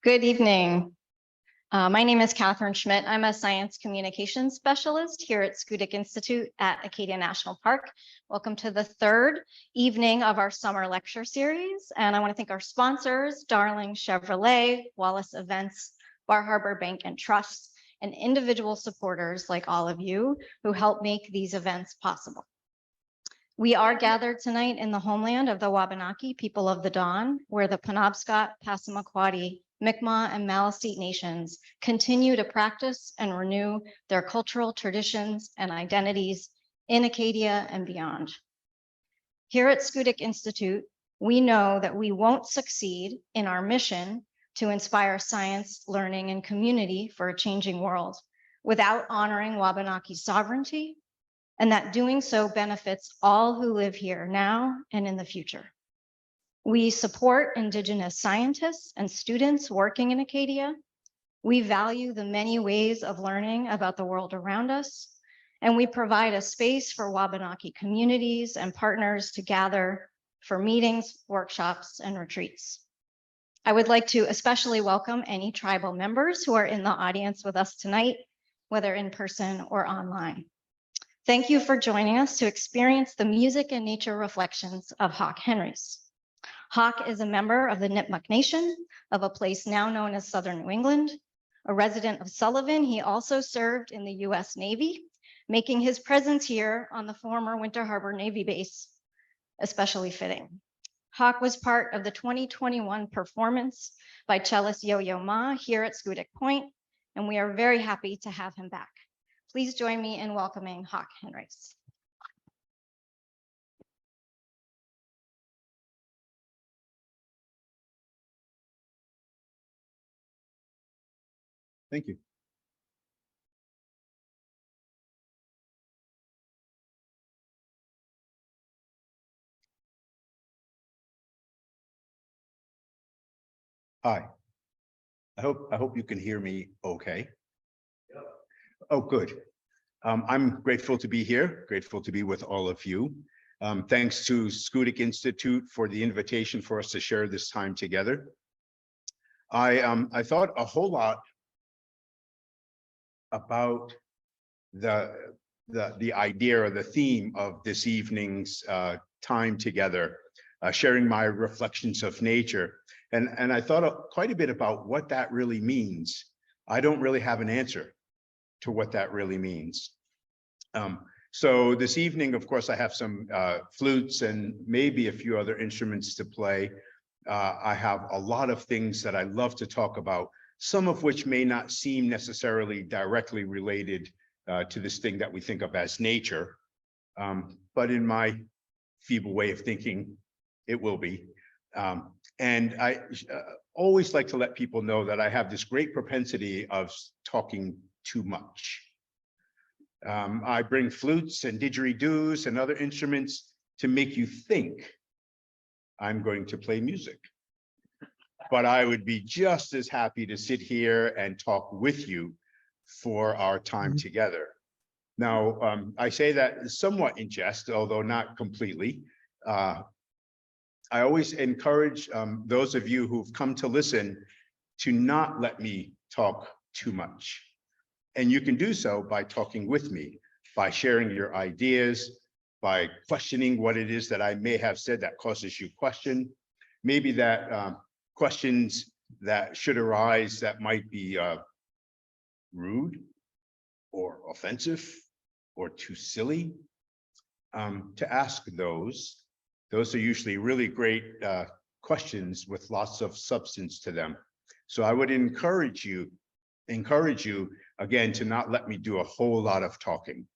Good evening. My name is Catherine Schmidt. I'm a science communications specialist here at Schoodic Institute at Acadia National Park. Welcome to the third evening of our summer lecture series. And I want to thank our sponsors, Darling Chevrolet, Wallace Events, Bar Harbor Bank and Trust, and individual supporters like all of you who help make these events possible. We are gathered tonight in the homeland of the Wabanaki people of the Dawn, where the Penobscot, Passamaquoddy, Mi'kmaq, and Maliseet nations continue to practice and renew their cultural traditions and identities in Acadia and beyond. Here at Schoodic Institute, we know that we won't succeed in our mission to inspire science, learning, and community for a changing world without honoring Wabanaki sovereignty, and that doing so benefits all who live here now and in the future. We support Indigenous scientists and students working in Acadia. We value the many ways of learning about the world around us, and we provide a space for Wabanaki communities and partners to gather for meetings, workshops, and retreats. I would like to especially welcome any tribal members who are in the audience with us tonight, whether in person or online. Thank you for joining us to experience the music and nature reflections of Hawk Henries. Hawk is a member of the Nipmuc Nation of a place now known as Southern New England. A resident of Sullivan, he also served in the US Navy, making his presence here on the former Winter Harbor Navy base especially fitting. Hawk was part of the 2021 performance by cellist Yo-Yo Ma here at Schoodic Point, and we are very happy to have him back. Please join me in welcoming Hawk Henries. Thank you. Hi. I hope you can hear me okay. Oh, good. I'm grateful to be here, grateful to be with all of you. Thanks to Schoodic Institute for the invitation for us to share this time together. I thought a whole lot about the idea or the theme of this evening's time together, sharing my reflections of nature. And I thought quite a bit about what that really means. I don't really have an answer to what that really means. So this evening, of course, I have some flutes and maybe a few other instruments to play. I have a lot of things that I love to talk about, some of which may not seem necessarily directly related to this thing that we think of as nature. But in my feeble way of thinking, it will be. And I always like to let people know that I have this great propensity of talking too much. I bring flutes and didgeridoos and other instruments to make you think I'm going to play music. But I would be just as happy to sit here and talk with you for our time together. Now, I say that somewhat in jest, although not completely. I always encourage those of you who've come to listen to not let me talk too much. And you can do so by talking with me, by sharing your ideas, by questioning what it is that I may have said that causes you question. Maybe that questions that should arise that might be rude or offensive or too silly, to ask those. Those are usually really great questions with lots of substance to them. So I would encourage you again to not let me do a whole lot of talking.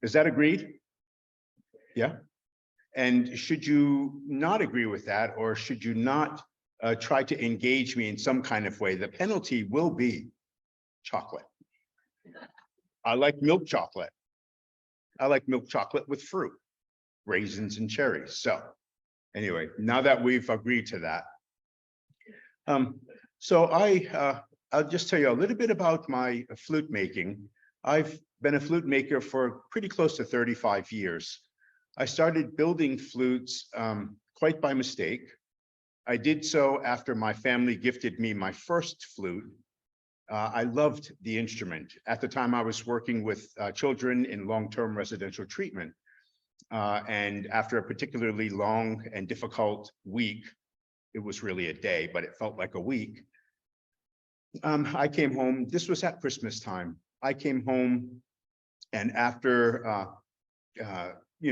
Is that agreed? Yeah. And should you not agree with that, or should you not try to engage me in some kind of way, the penalty will be chocolate. I like milk chocolate. I like milk chocolate with fruit, raisins and cherries. So anyway, now that we've agreed to that. So I'll just tell you a little bit about my flute making. I've been a flute maker for pretty close to 35 years. I started building flutes quite by mistake. I did so after my family gifted me my first flute. I loved the instrument. At the time, I was working with children in long-term residential treatment. And after a particularly long and difficult week, it was really a day, but it felt like a week. I came home. This was at Christmas time. I came home, and after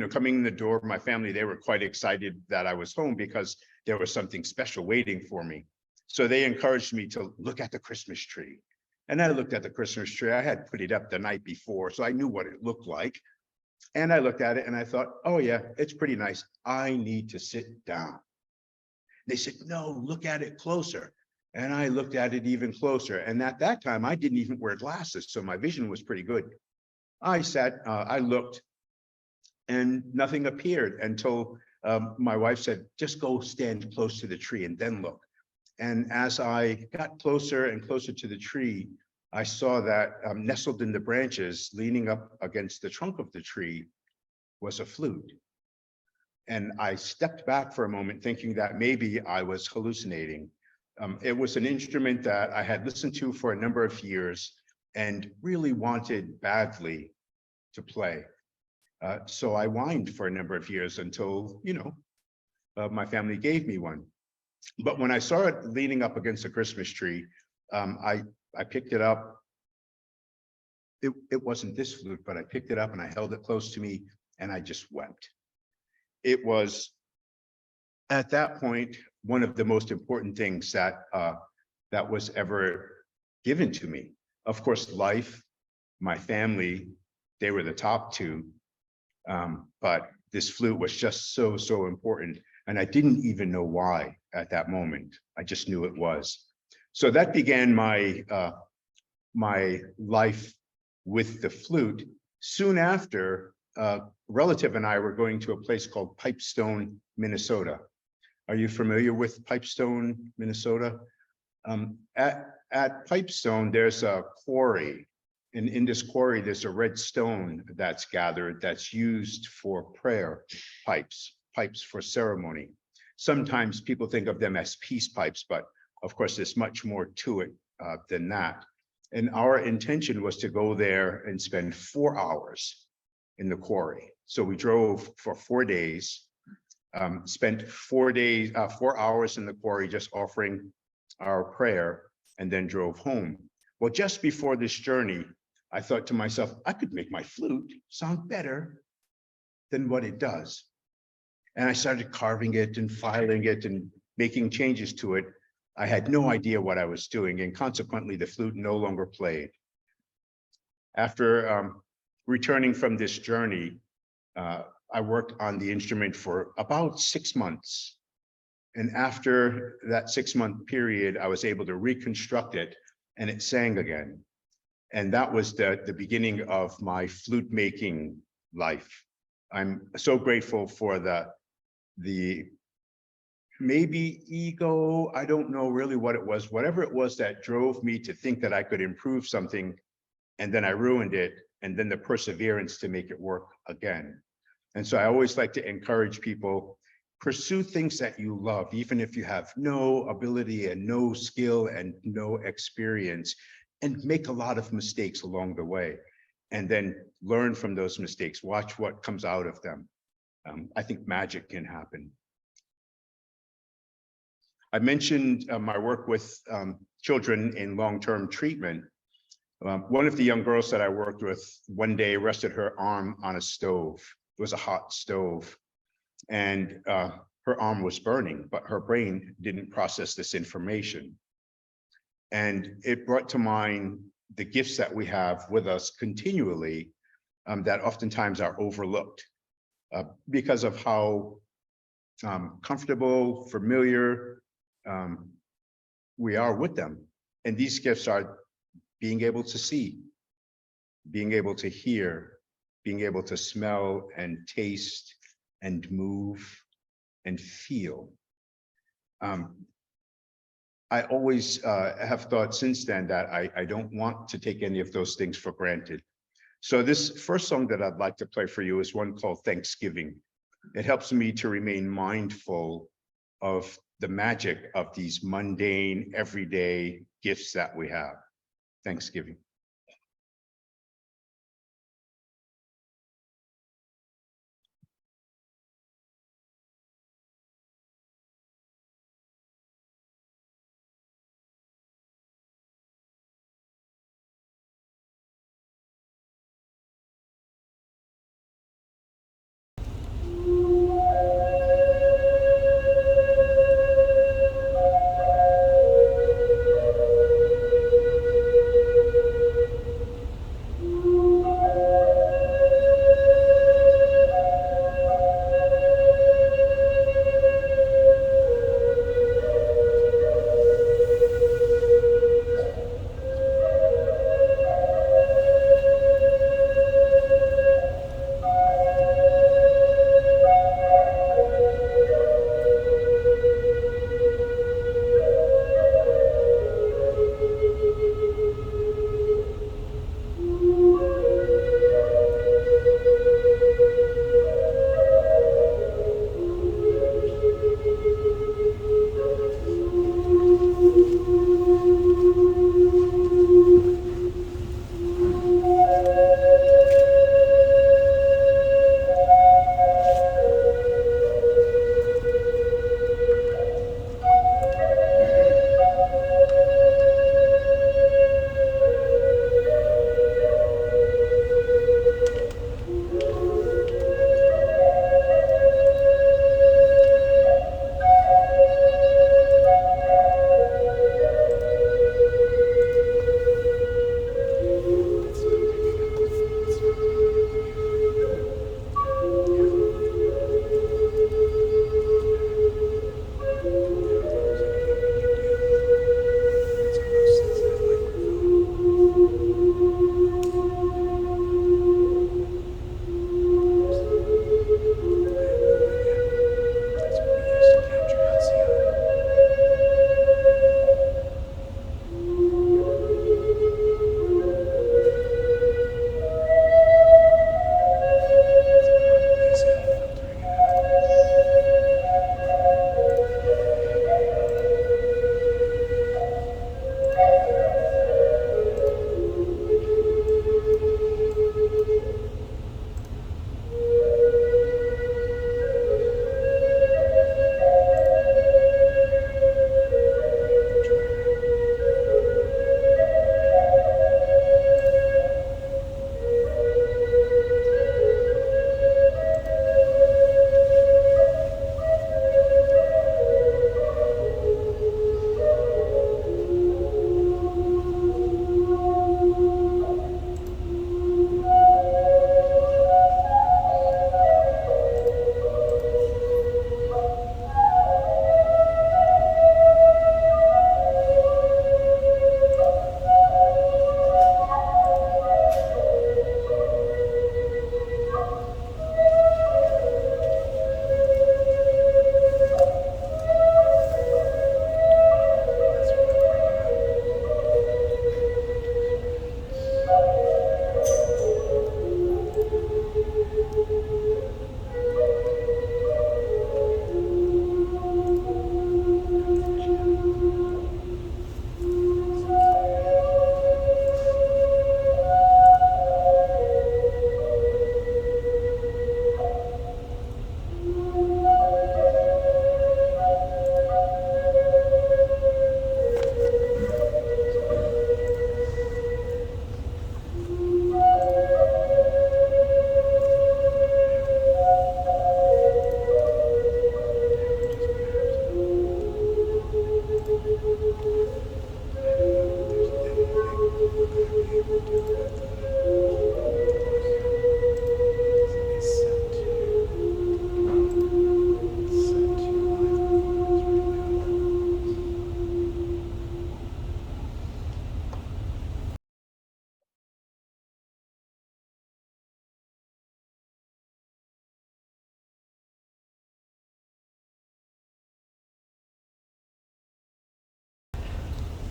coming in the door, my family, they were quite excited that I was home because there was something special waiting for me. So they encouraged me to look at the Christmas tree. And I looked at the Christmas tree. I had put it up the night before, so I knew what it looked like. And I looked at it and I thought, oh yeah, it's pretty nice. I need to sit down. They said, no, look at it closer. And I looked at it even closer. And at that time, I didn't even wear glasses, so my vision was pretty good. I looked, and nothing appeared until my wife said, just go stand close to the tree and then look. And as I got closer and closer to the tree, I saw that nestled in the branches, leaning up against the trunk of the tree, was a flute. And I stepped back for a moment, thinking that maybe I was hallucinating. It was an instrument that I had listened to for a number of years and really wanted badly to play. So I whined for a number of years until, my family gave me one. But when I saw it leaning up against a Christmas tree, I picked it up. It wasn't this flute, but I picked it up and I held it close to me and I just wept. It was, at that point, one of the most important things that was ever given to me. Of course, life, my family, they were the top two. But this flute was just so important. And I didn't even know why at that moment. I just knew it was. So that began my my life with the flute. Soon after, a relative and I were going to a place called Pipestone, Minnesota. Are you familiar with Pipestone, Minnesota? At Pipestone, there's a quarry. And in this quarry, there's a red stone that's gathered that's used for prayer pipes for ceremony. Sometimes people think of them as peace pipes, but of course, there's much more to it than that. And our intention was to go there and spend 4 hours in the quarry. So we drove for 4 days, spent 4 hours in the quarry just offering our prayer, and then drove home. Well, just before this journey, I thought to myself, I could make my flute sound better than what it does. And I started carving it and filing it and making changes to it. I had no idea what I was doing, and consequently, the flute no longer played. After returning from this journey, I worked on the instrument for about 6 months. And after that 6-month period, I was able to reconstruct it, and it sang again. And that was the beginning of my flute making life. I'm so grateful for the maybe ego, I don't know really what it was, whatever it was that drove me to think that I could improve something, and then I ruined it, and then the perseverance to make it work again. And so I always like to encourage people, pursue things that you love, even if you have no ability and no skill and no experience, and make a lot of mistakes along the way, and then learn from those mistakes, watch what comes out of them. I think magic can happen. I mentioned my work with children in long-term treatment. One of the young girls that I worked with one day rested her arm on a stove. It was a hot stove, and her arm was burning, but her brain didn't process this information. And it brought to mind the gifts that we have with us continually that oftentimes are overlooked because of how comfortable, familiar we are with them. And these gifts are being able to see, being able to hear, being able to smell and taste and move and feel. I always have thought since then that I don't want to take any of those things for granted. So this first song that I'd like to play for you is one called Thanksgiving. It helps me to remain mindful of the magic of these mundane, everyday gifts that we have. Thanksgiving.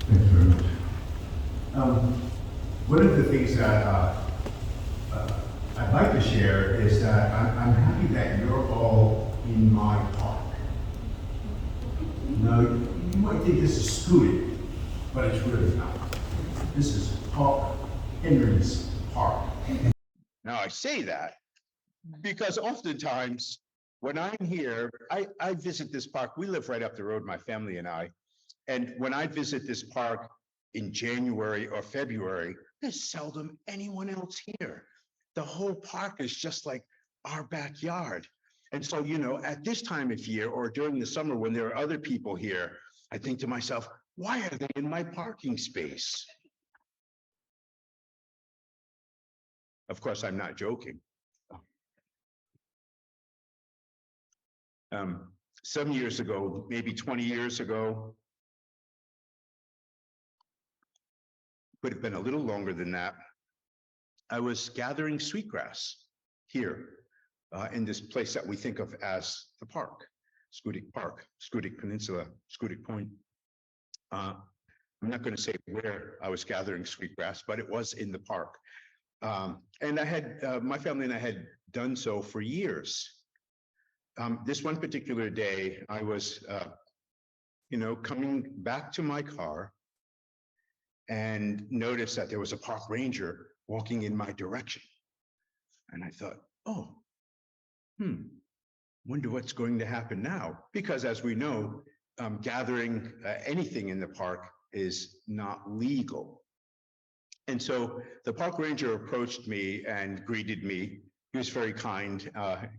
Thanks very much. One of the things that I'd like to share is that I'm happy that you're all in my park. Now, you might think this is Scoot, but it's really not. This is Henries Park. Now I say that because oftentimes when I'm here, I visit this park. We live right up the road, my family and I. And when I visit this park in January or February, there's seldom anyone else here. The whole park is just like our backyard. And so, you know, at this time of year or during the summer when there are other people here, I think to myself, why are they in my parking space? Of course, I'm not joking. Some years ago, maybe 20 years ago, could have been a little longer than that, I was gathering sweetgrass here in this place that we think of as the park, Scudic Peninsula, Scudic Point. I'm not going to say where I was gathering sweetgrass, but it was in the park. And I had, my family and I had done so for years. This one particular day, I was, you know, coming back to my car and noticed that there was a park ranger walking in my direction. And I thought, oh, wonder what's going to happen now. Because as we know, gathering anything in the park is not legal. And so the park ranger approached me and greeted me. He was very kind,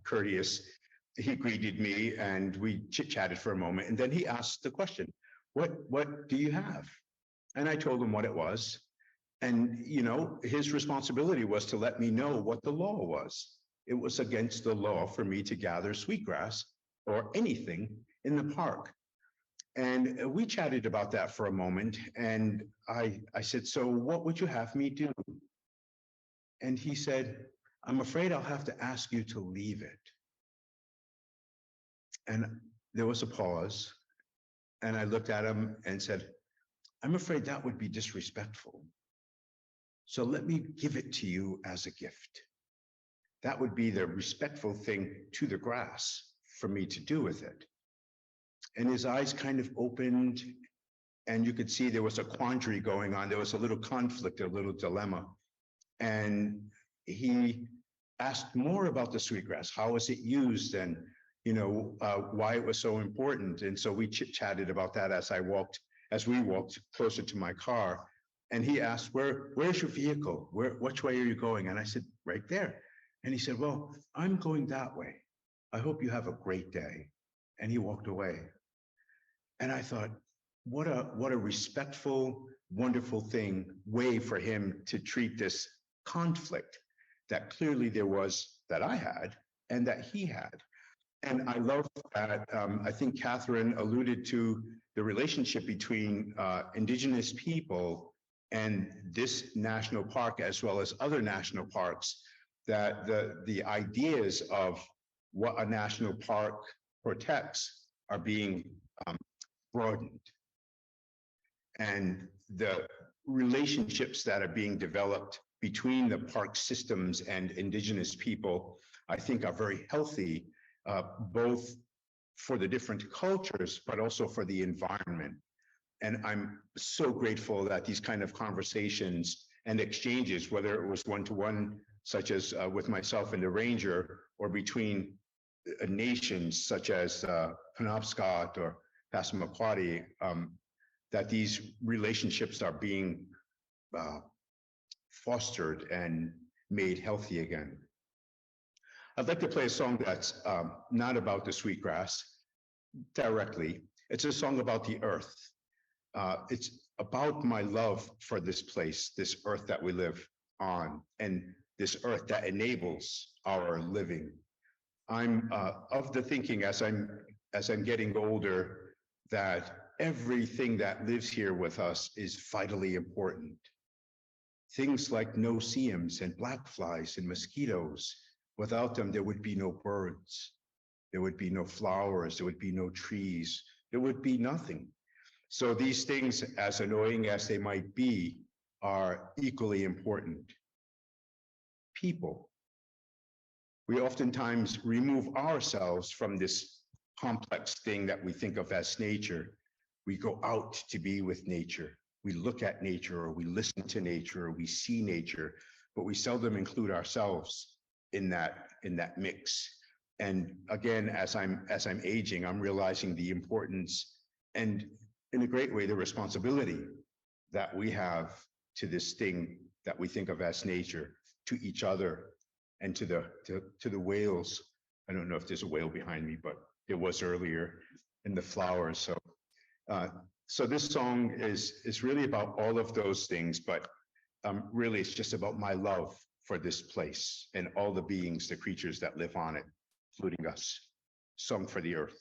courteous. He greeted me and we chit-chatted for a moment. And then he asked the question, what do you have? And I told him what it was. And, you know, his responsibility was to let me know what the law was. It was against the law for me to gather sweetgrass or anything in the park. And we chatted about that for a moment. And I said, so what would you have me do? And he said, I'm afraid I'll have to ask you to leave it. And there was a pause. And I looked at him and said, I'm afraid that would be disrespectful. So let me give it to you as a gift. That would be the respectful thing to the grass for me to do with it. And his eyes kind of opened and you could see there was a quandary going on. There was a little conflict, a little dilemma. And he asked more about the sweetgrass. How was it used? And, you know, why it was so important. And so we chit-chatted about that as we walked closer to my car. And he asked, where's your vehicle? Which way are you going? And I said, right there. And he said, well, I'm going that way. I hope you have a great day. And he walked away. And I thought, what a respectful, wonderful way for him to treat this conflict that clearly there was, that I had and that he had. And I love that. I think Catherine alluded to the relationship between Indigenous people and this national park, as well as other national parks, that the ideas of what a national park protects are being broadened. And the relationships that are being developed between the park systems and Indigenous people, I think are very healthy, both for the different cultures, but also for the environment. And I'm so grateful that these kind of conversations and exchanges, whether it was one-to-one, such as with myself and the ranger, or between nations such as Penobscot or Passamaquoddy, that these relationships are being fostered and made healthy again. I'd like to play a song that's not about the sweetgrass directly. It's a song about the earth. It's about my love for this place, this earth that we live on, and this earth that enables our living. I'm of the thinking as I'm getting older that everything that lives here with us is vitally important. Things like no-see-ums and black flies and mosquitoes. Without them, there would be no birds. There would be no flowers. There would be no trees. There would be nothing. So these things, as annoying as they might be, are equally important. People. We oftentimes remove ourselves from this complex thing that we think of as nature. We go out to be with nature. We look at nature, or we listen to nature, or we see nature, but we seldom include ourselves in that mix. And again, as I'm aging, I'm realizing the importance and, in a great way, the responsibility that we have to this thing that we think of as nature, to each other, and to the whales. I don't know if there's a whale behind me, but it was earlier, and the flowers. So this song is really about all of those things, but really it's just about my love for this place and all the beings, the creatures that live on it, including us. Song for the earth.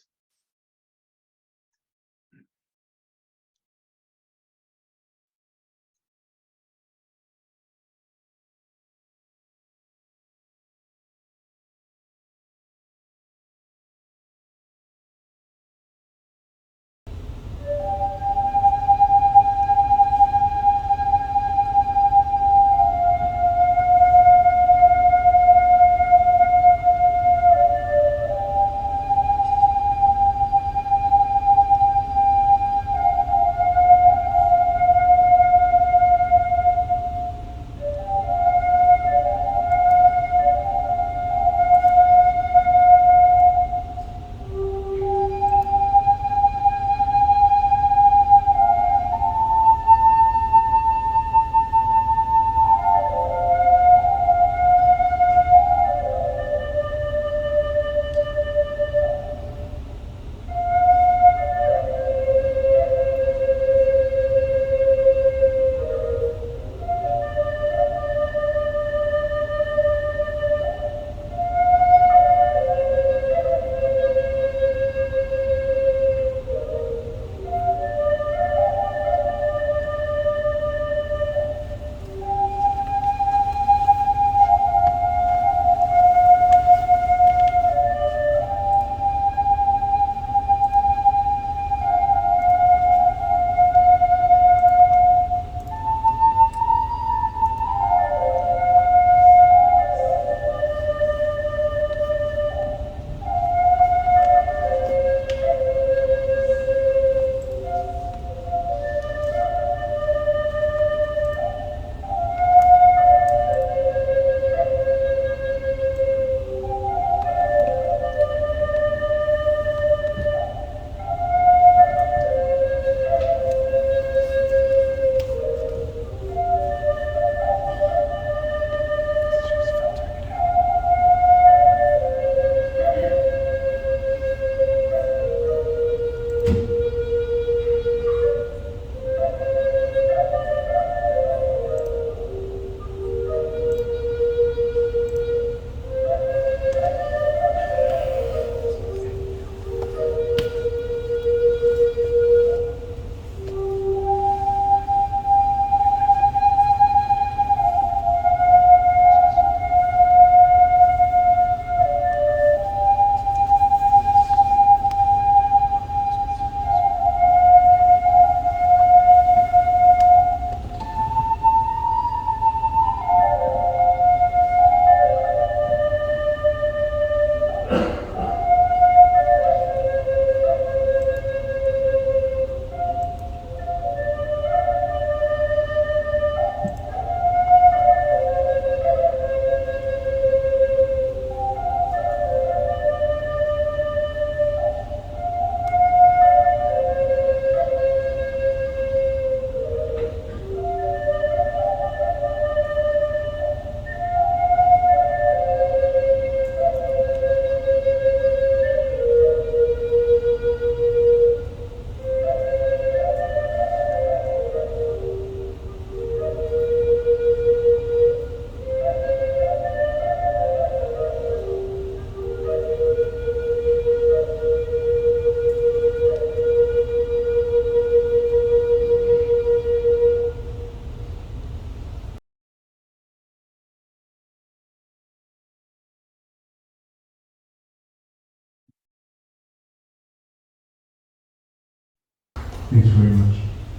Thanks very much.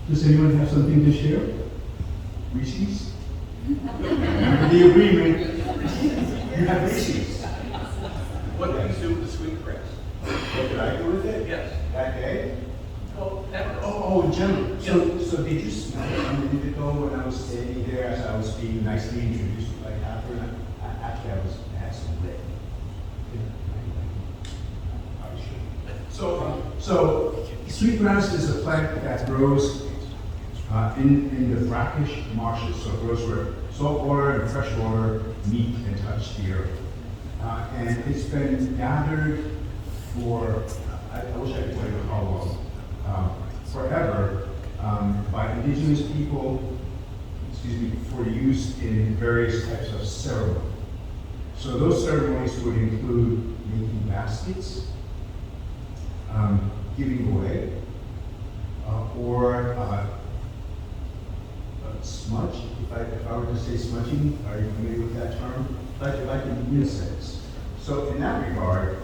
Does anyone have something to share? Reese's? Remember the agreement. You have Reese's. What do you do with the sweet cress? did I do with it? Yes. That day? Oh, ever. Oh, gentlemen, so did you smell it a minute ago when I was standing there as I was being nicely introduced, like after, actually I had some lit. I should. So sweetgrass is a plant that grows in the brackish marshes, so it grows where salt water and fresh water meet and touch the earth. And it's been gathered for, I wish I could tell you how long, forever, by indigenous people, for use in various types of ceremony. So those ceremonies would include making baskets, giving away, or smudge, if I were to say smudging, are you familiar with that term? Like in incense. So in that regard,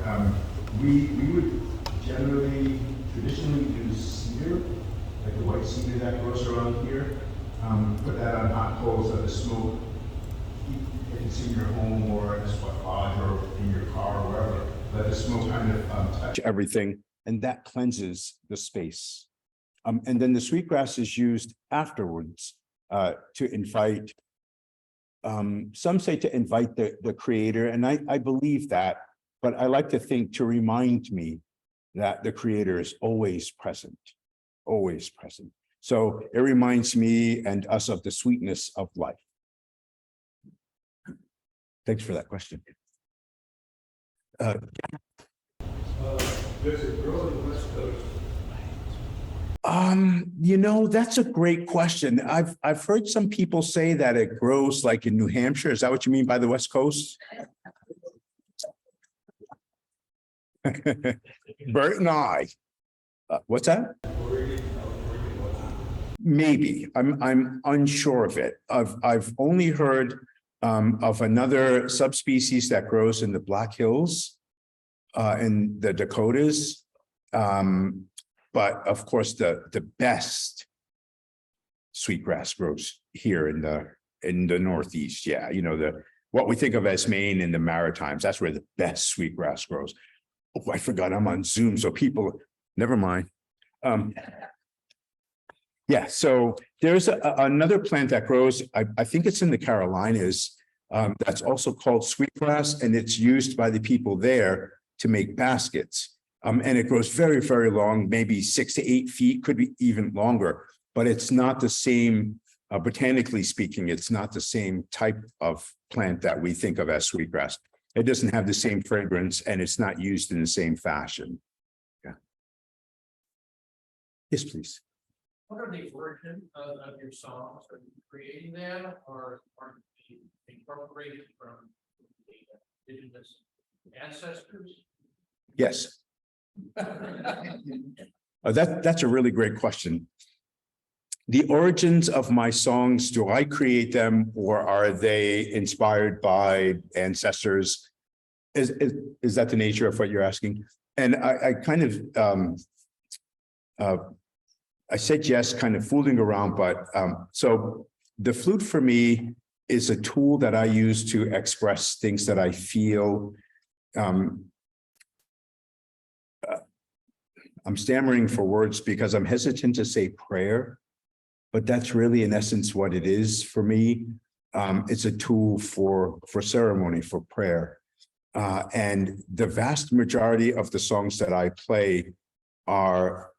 we would traditionally use cedar, like the white cedar that grows around here, put that on hot coals, let the smoke, if it's in your home or in a sweat lodge or in your car or wherever, let the smoke kind of touch everything, and that cleanses the space. And then the sweetgrass is used afterwards to invite, some say to invite the creator, and I believe that, but I like to think to remind me that the creator is always present, always present. So it reminds me and us of the sweetness of life. Thanks for that question. Does it grow on the West Coast? You know, that's a great question. I've heard some people say that it grows like in New Hampshire. Is that what you mean by the West Coast? Bert and I. What's that? Maybe. I'm unsure of it. I've only heard of another subspecies that grows in the Black Hills in the Dakotas. But of course, the best sweetgrass grows here in the Northeast. Yeah, you know, what we think of as Maine and the Maritimes. That's where the best sweetgrass grows. Oh, I forgot I'm on Zoom, so people, never mind. Yeah, so there's another plant that grows, I think it's in the Carolinas, that's also called sweetgrass, and it's used by the people there to make baskets. And it grows very, very long, maybe 6 to 8 feet, could be even longer, but it's not the same, botanically speaking, it's not the same type of plant that we think of as sweetgrass. It doesn't have the same fragrance and it's not used in the same fashion. Yeah. Yes, please. What are the origin of your songs? Are you creating them or are you incorporated from the indigenous ancestors? Yes. That's a really great question. The origins of my songs, do I create them or are they inspired by ancestors? Is that the nature of what you're asking? And I kind of, I said yes, kind of fooling around, but so the flute for me is a tool that I use to express things that I feel. I'm stammering for words because I'm hesitant to say prayer, but that's really in essence what it is for me. It's a tool for ceremony, for prayer. And the vast majority of the songs that I play are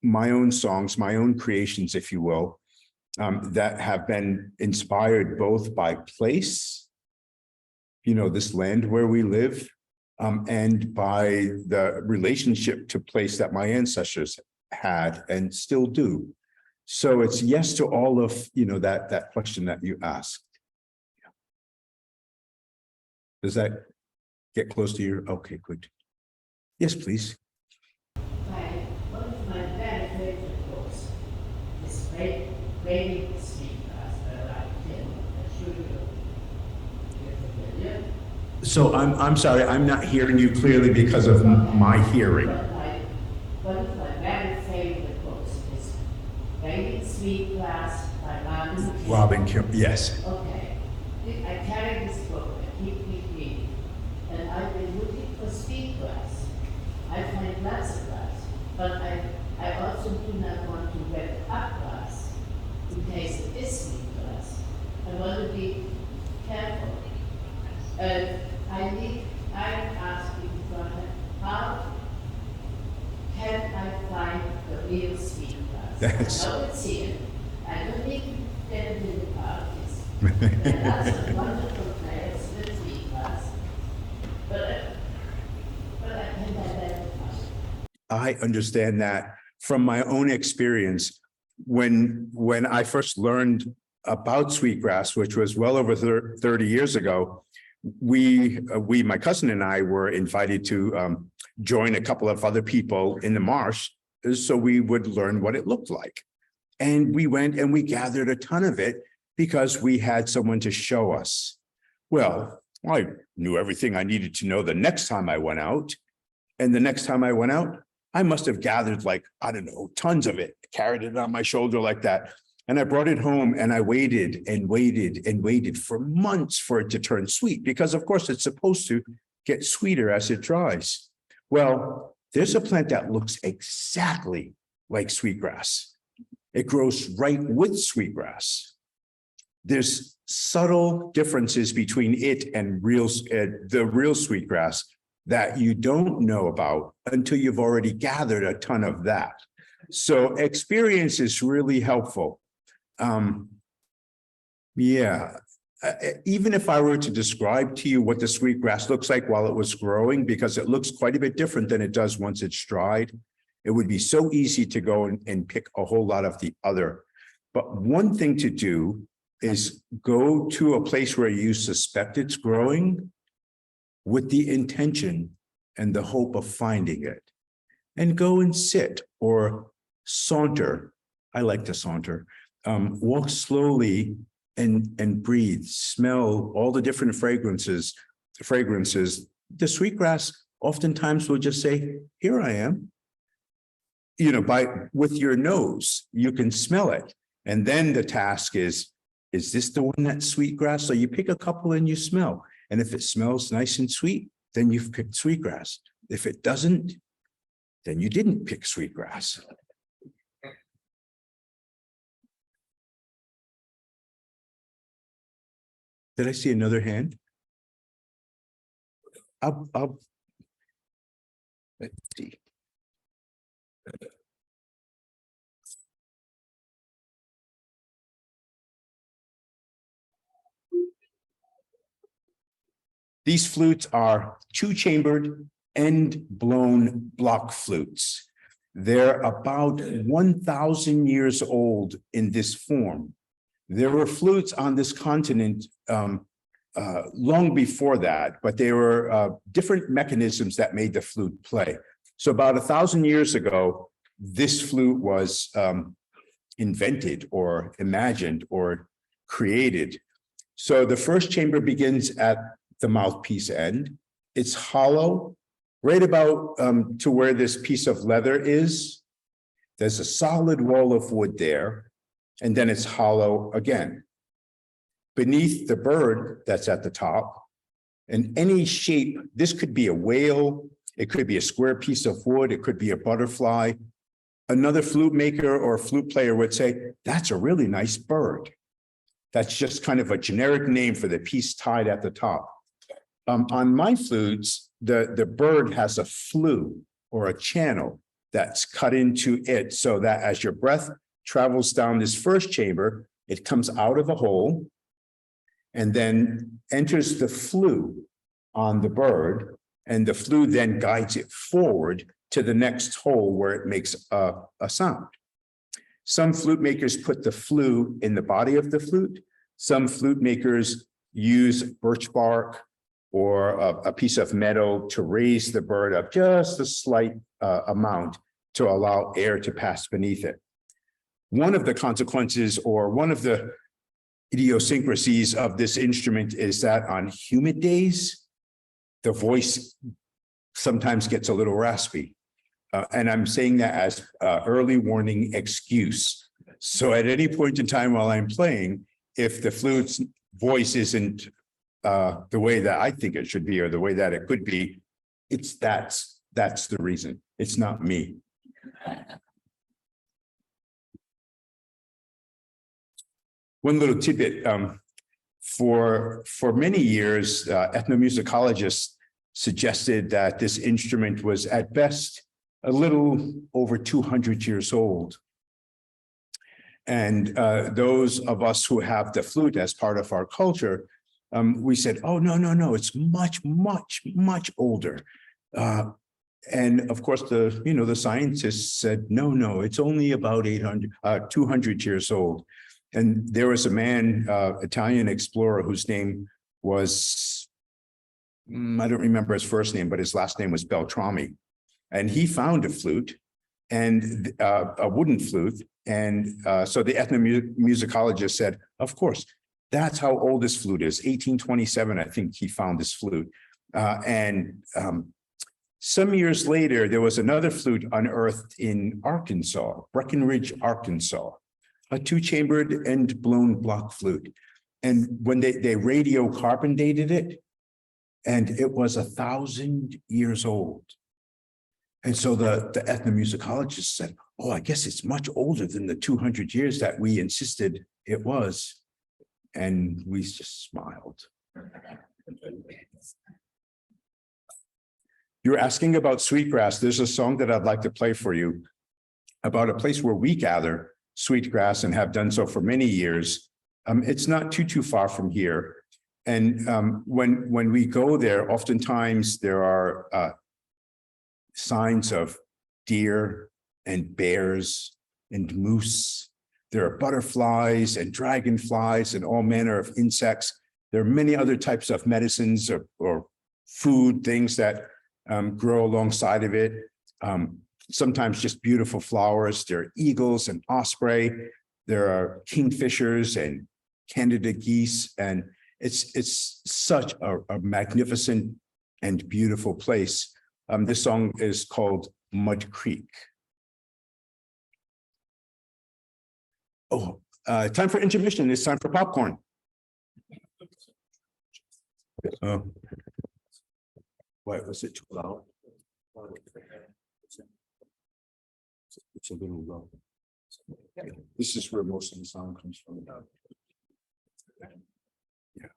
my own songs, my own creations, if you will, that have been inspired both by place, you know, this land where we live, and by the relationship to place that my ancestors had and still do. So it's yes to all of, you know, that question that you asked. Does that get close to your, okay, good. Yes, please. One of my very favorite books is Baby Sweetgrass by Kim. I'm sure you're familiar. So I'm sorry, I'm not hearing you clearly because of my hearing. One of my very favorite books is Baby Sweetgrass by Robin Kim, yes. Okay. I carry this book, I keep reading, and I've been looking for sweetgrass. I find lots of glass, but I also do not want to wet up glass in case it is sweet glass. I want to be careful. I'm asking Father, how can I find the real sweet glass? That's- I know it's here. I don't need to get it in the parties. There are some wonderful players with sweet glass, but I can identify. I understand that from my own experience. When I first learned about sweetgrass, which was well over 30 years ago, my cousin and I were invited to join a couple of other people in the marsh, so we would learn what it looked like. And we went and we gathered a ton of it because we had someone to show us. Well, I knew everything I needed to know the next time I went out. And the next time I went out, I must have gathered like, I don't know, tons of it, carried it on my shoulder like that. And I brought it home and I waited and waited and waited for months for it to turn sweet, because of course it's supposed to get sweeter as it dries. Well, there's a plant that looks exactly like sweetgrass. It grows right with sweetgrass. There's subtle differences between it and the real sweetgrass that you don't know about until you've already gathered a ton of that. So experience is really helpful. Even if I were to describe to you what the sweetgrass looks like while it was growing, because it looks quite a bit different than it does once it's dried, it would be so easy to go and pick a whole lot of the other. But one thing to do is go to a place where you suspect it's growing with the intention and the hope of finding it, and go and sit or saunter. I like to saunter. Walk slowly and breathe, smell all the different fragrances. The sweetgrass oftentimes will just say, here I am. You know, with your nose, you can smell it. And then the task is this the one that's sweetgrass? So you pick a couple and you smell. And if it smells nice and sweet, then you've picked sweetgrass. If it doesn't, then you didn't pick sweetgrass. Did I see another hand? Let's see. These flutes are two-chambered end-blown block flutes. They're about 1,000 years old in this form. There were flutes on this continent long before that, but there were different mechanisms that made the flute play. So about 1,000 years ago, this flute was invented or imagined or created. So the first chamber begins at the mouthpiece end. It's hollow, right about to where this piece of leather is. There's a solid wall of wood there, and then it's hollow again. Beneath the bird that's at the top, and any shape, this could be a whale, it could be a square piece of wood, it could be a butterfly. Another flute maker or flute player would say, that's a really nice bird. That's just kind of a generic name for the piece tied at the top. On my flutes, the bird has a flue or a channel that's cut into it, so that as your breath travels down this first chamber, it comes out of a hole and then enters the flue on the bird, and the flue then guides it forward to the next hole where it makes a sound. Some flute makers put the flue in the body of the flute. Some flute makers use birch bark or a piece of metal to raise the bird up just a slight amount to allow air to pass beneath it. One of the consequences, or one of the idiosyncrasies of this instrument, is that on humid days, the voice sometimes gets a little raspy. And I'm saying that as early warning excuse. So at any point in time while I'm playing, if the flute's voice isn't the way that I think it should be, or the way that it could be, That's the reason. It's not me. One little tidbit, for many years, ethnomusicologists suggested that this instrument was at best a little over 200 years old. And those of us who have the flute as part of our culture, we said, oh, no, it's much, much, much older. And of course, the scientists said, no, it's only about 200 years old. And there was a man, Italian explorer, whose name was, I don't remember his first name, but his last name was Beltrami. And he found a flute, and a wooden flute. And so the ethnomusicologist said, of course, that's how old this flute is. 1827, I think he found this flute. Some years later, there was another flute unearthed in Arkansas, Breckenridge, Arkansas, a two-chambered end-blown block flute. And when they radiocarbon dated it, and it was 1,000 years old. And so the ethnomusicologist said, oh, I guess it's much older than the 200 years that we insisted it was. And we just smiled. You're asking about sweetgrass. There's a song that I'd like to play for you about a place where we gather sweetgrass and have done so for many years. It's not too far from here. And when we go there, oftentimes there are signs of deer and bears and moose. There are butterflies and dragonflies and all manner of insects. There are many other types of medicines or food things that grow alongside of it. Sometimes just beautiful flowers. There are eagles and osprey. There are kingfishers and Canada geese. And it's such a magnificent and beautiful place. This song is called Mud Creek. Oh, time for intermission. It's time for popcorn. What was it too loud? It's a little low. This is where most of the sound comes from. Yeah.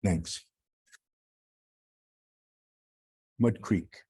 Thanks. Mud Creek.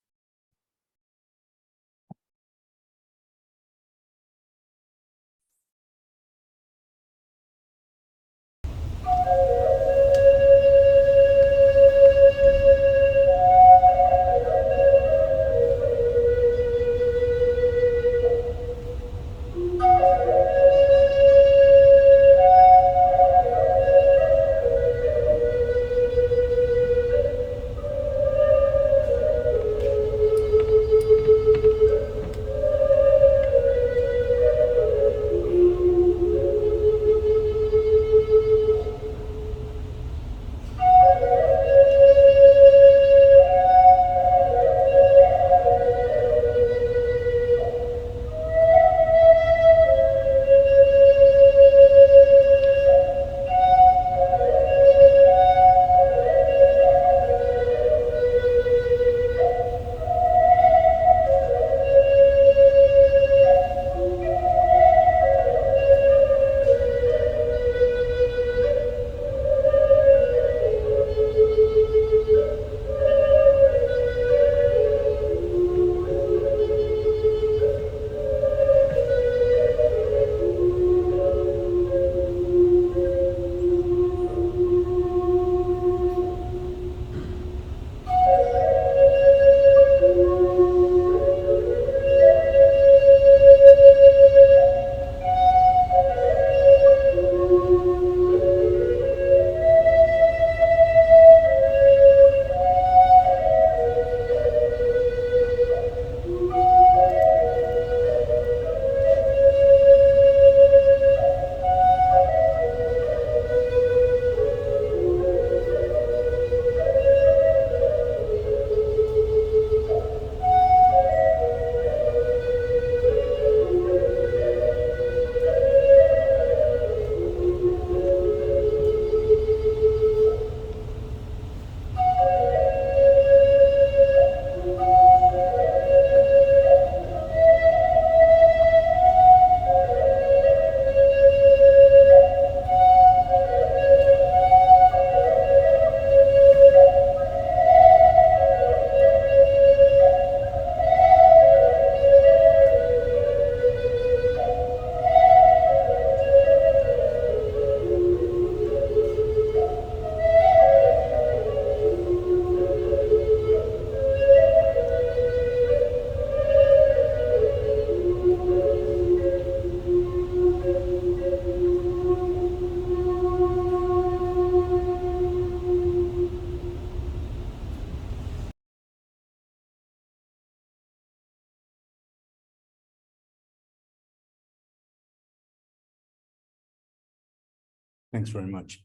Thanks very much.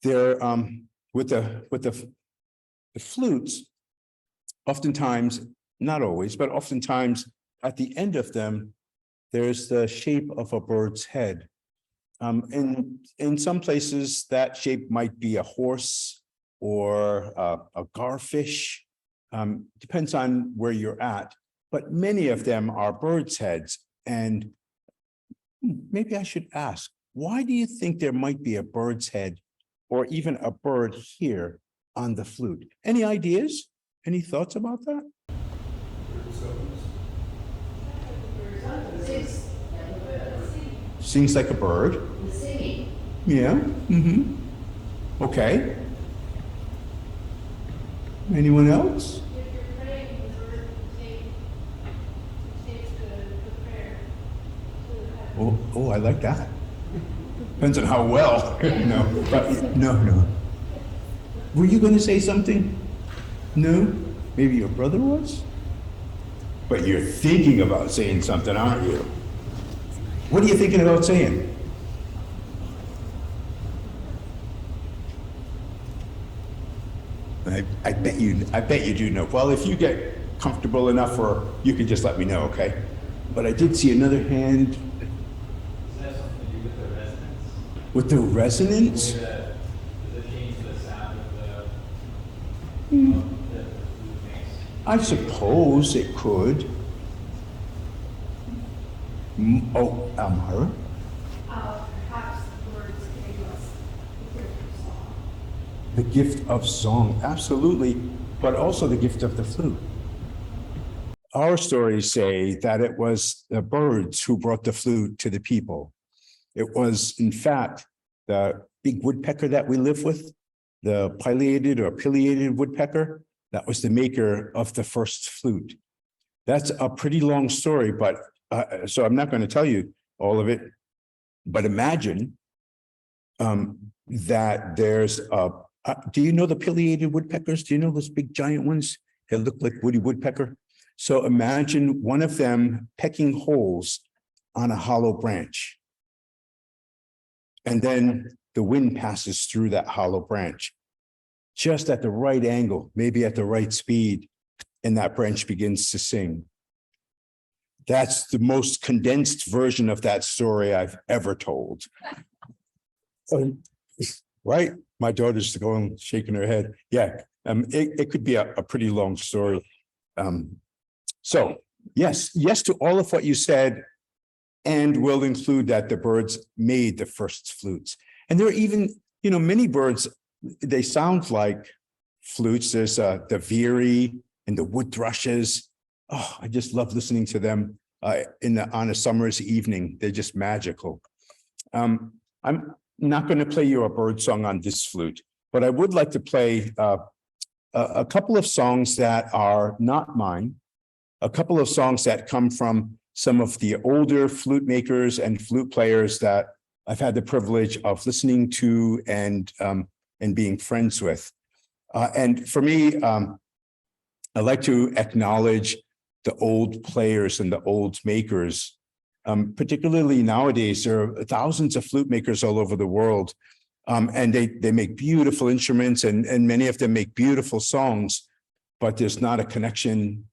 There, with the flutes, oftentimes, not always, but oftentimes at the end of them, there's the shape of a bird's head. In some places, that shape might be a horse or a garfish. Depends on where you're at, but many of them are birds' heads. And maybe I should ask, why do you think there might be a bird's head or even a bird here on the flute? Any ideas? Any thoughts about that? Sings like a bird. Singing. Yeah. Mm-hmm. Okay. Anyone else? If you're praying, the bird takes the prayer to heaven. Oh, I like that. Depends on how well. No, but no. Were you going to say something? No? Maybe your brother was? But you're thinking about saying something, aren't you? What are you thinking about saying? I bet you do know. Well, if you get comfortable enough, or you can just let me know, okay? But I did see another hand. Does that have something to do with the resonance? With the resonance? Does it change the sound of the flute makes? I suppose it could. Oh, Amara? Perhaps the words gave us the gift of song. The gift of song, absolutely, but also the gift of the flute. Our stories say that it was the birds who brought the flute to the people. It was, in fact, the big woodpecker that we live with, the pileated or pileated woodpecker, that was the maker of the first flute. That's a pretty long story, but so I'm not going to tell you all of it, but imagine that there's a, do you know the pileated woodpeckers? Do you know those big giant ones that look like Woody Woodpecker? So imagine one of them pecking holes on a hollow branch. And then the wind passes through that hollow branch, just at the right angle, maybe at the right speed, and that branch begins to sing. That's the most condensed version of that story I've ever told. Right? My daughter's going, shaking her head. Yeah, it could be a pretty long story. So yes to all of what you said, and we'll include that the birds made the first flutes. And there are even, many birds, they sound like flutes. There's the veery and the wood thrushes. Oh, I just love listening to them on a summer's evening. They're just magical. I'm not going to play you a bird song on this flute, but I would like to play a couple of songs that are not mine, a couple of songs that come from some of the older flute makers and flute players that I've had the privilege of listening to and being friends with. And for me, I like to acknowledge the old players and the old makers. Particularly nowadays, there are thousands of flute makers all over the world, and they make beautiful instruments, and many of them make beautiful songs, but there's not a connection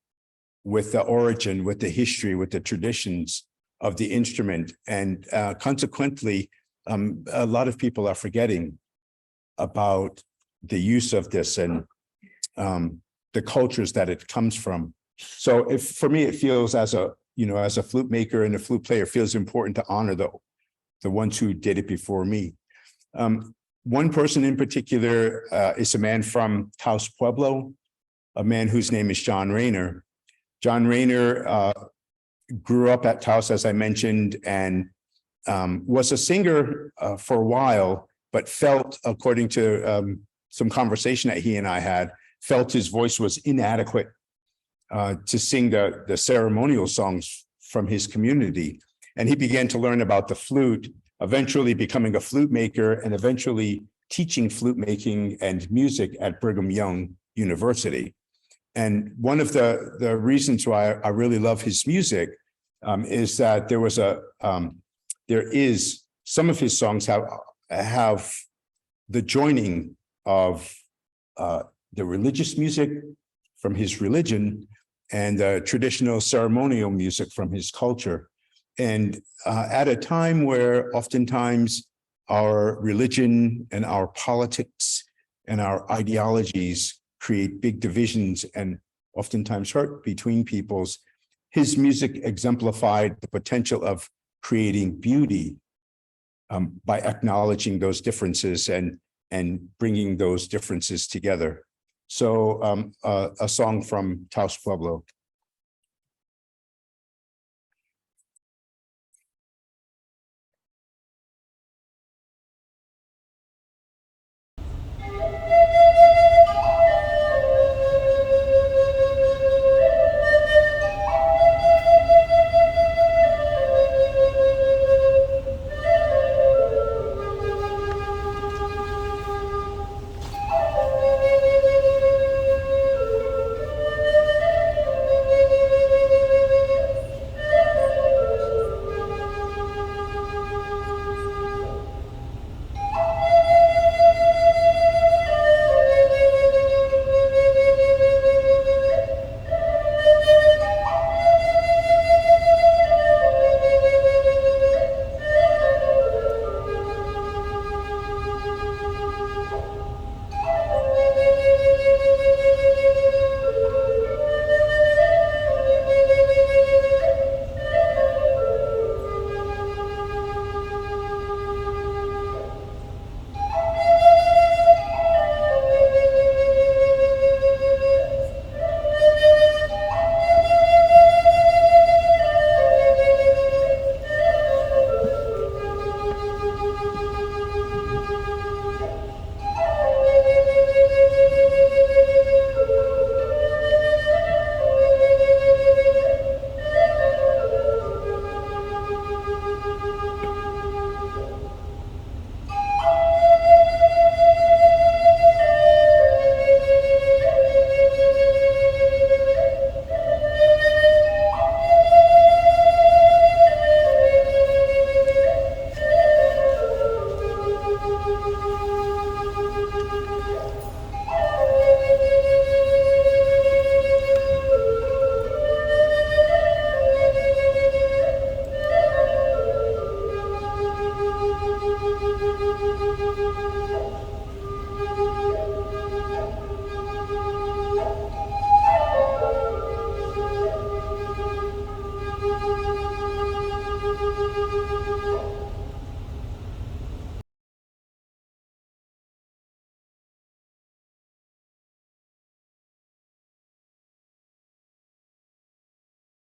with the origin, with the history, with the traditions of the instrument. And consequently, a lot of people are forgetting about the use of this and the cultures that it comes from. So for me, it feels as a flute maker and a flute player, feels important to honor the ones who did it before me. One person in particular is a man from Taos Pueblo, a man whose name is John Rayner. John Rayner grew up at Taos, as I mentioned, and was a singer for a while, but felt, according to some conversation that he and I had, felt his voice was inadequate to sing the ceremonial songs from his community. And he began to learn about the flute, eventually becoming a flute maker and eventually teaching flute making and music at Brigham Young University. And one of the reasons why I really love his music is that there is some of his songs have the joining of the religious music from his religion and traditional ceremonial music from his culture. And at a time where oftentimes our religion and our politics and our ideologies create big divisions and oftentimes hurt between peoples, his music exemplified the potential of creating beauty by acknowledging those differences and bringing those differences together. So a song from Taos Pueblo.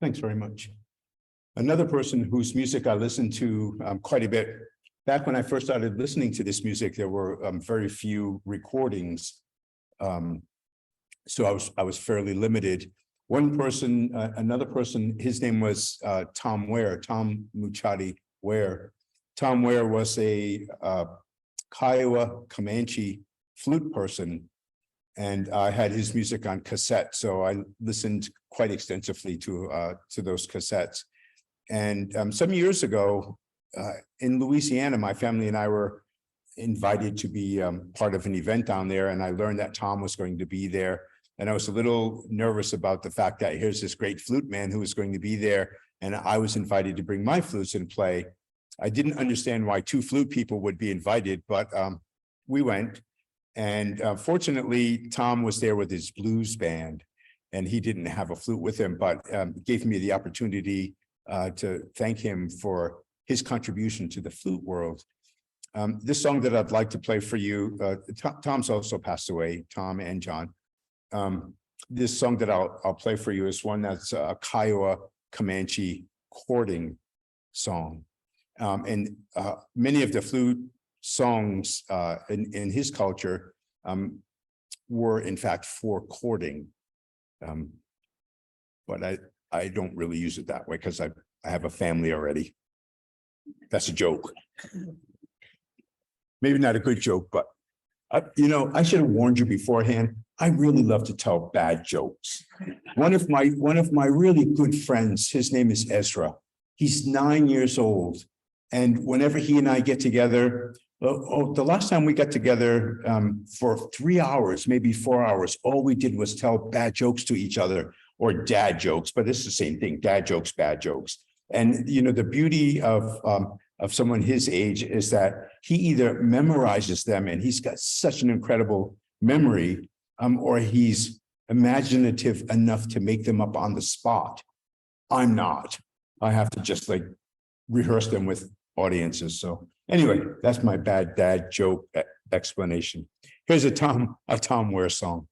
Thanks very much. Another person whose music I listened to quite a bit. Back when I first started listening to this music, there were very few recordings. So I was fairly limited. One person, another person, his name was Tom Ware, Tom Muchadi Ware. Tom Ware was a Kiowa Comanche flute person, and I had his music on cassette, so I listened quite extensively to those cassettes. And some years ago, in Louisiana, my family and I were invited to be part of an event down there, and I learned that Tom was going to be there. And I was a little nervous about the fact that here's this great flute man who was going to be there, and I was invited to bring my flutes and play. I didn't understand why two flute people would be invited, but we went. And fortunately, Tom was there with his blues band, and he didn't have a flute with him, but gave me the opportunity to thank him for his contribution to the flute world. This song that I'd like to play for you, Tom's also passed away, Tom and John. This song that I'll play for you is one that's a Kiowa Comanche courting song. And many of the flute songs in his culture were in fact for courting. But I don't really use it that way because I have a family already. That's a joke. Maybe not a good joke, but I should have warned you beforehand. I really love to tell bad jokes. One of my really good friends, his name is Ezra. He's 9 years old. And whenever he and I get together, The last time we got together for 3 hours, maybe 4 hours, all we did was tell bad jokes to each other, or dad jokes, but it's the same thing, dad jokes, bad jokes. And, you know, the beauty of someone his age is that he either memorizes them, and he's got such an incredible memory, or he's imaginative enough to make them up on the spot. I'm not. I have to just like rehearse them with audiences. So anyway, that's my bad dad joke explanation. Here's a Tom Ware song.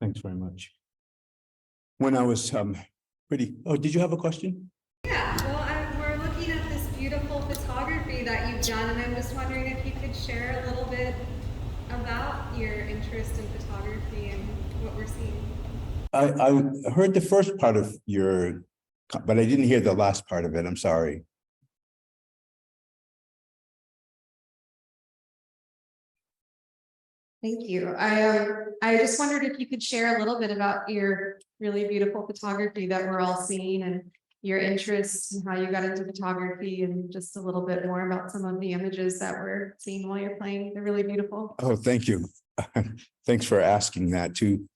Thanks very much. When I was did you have a question? Yeah, well, we're looking at this beautiful photography that you've done, and I'm just wondering if you could share a little bit about your interest in photography and what we're seeing. I heard the first part of your, but I didn't hear the last part of it. I'm sorry. Thank you. I just wondered if you could share a little bit about your really beautiful photography that we're all seeing, and your interests and how you got into photography, and just a little bit more about some of the images that we're seeing while you're playing. They're really beautiful. Oh, thank you. Thanks for asking that too.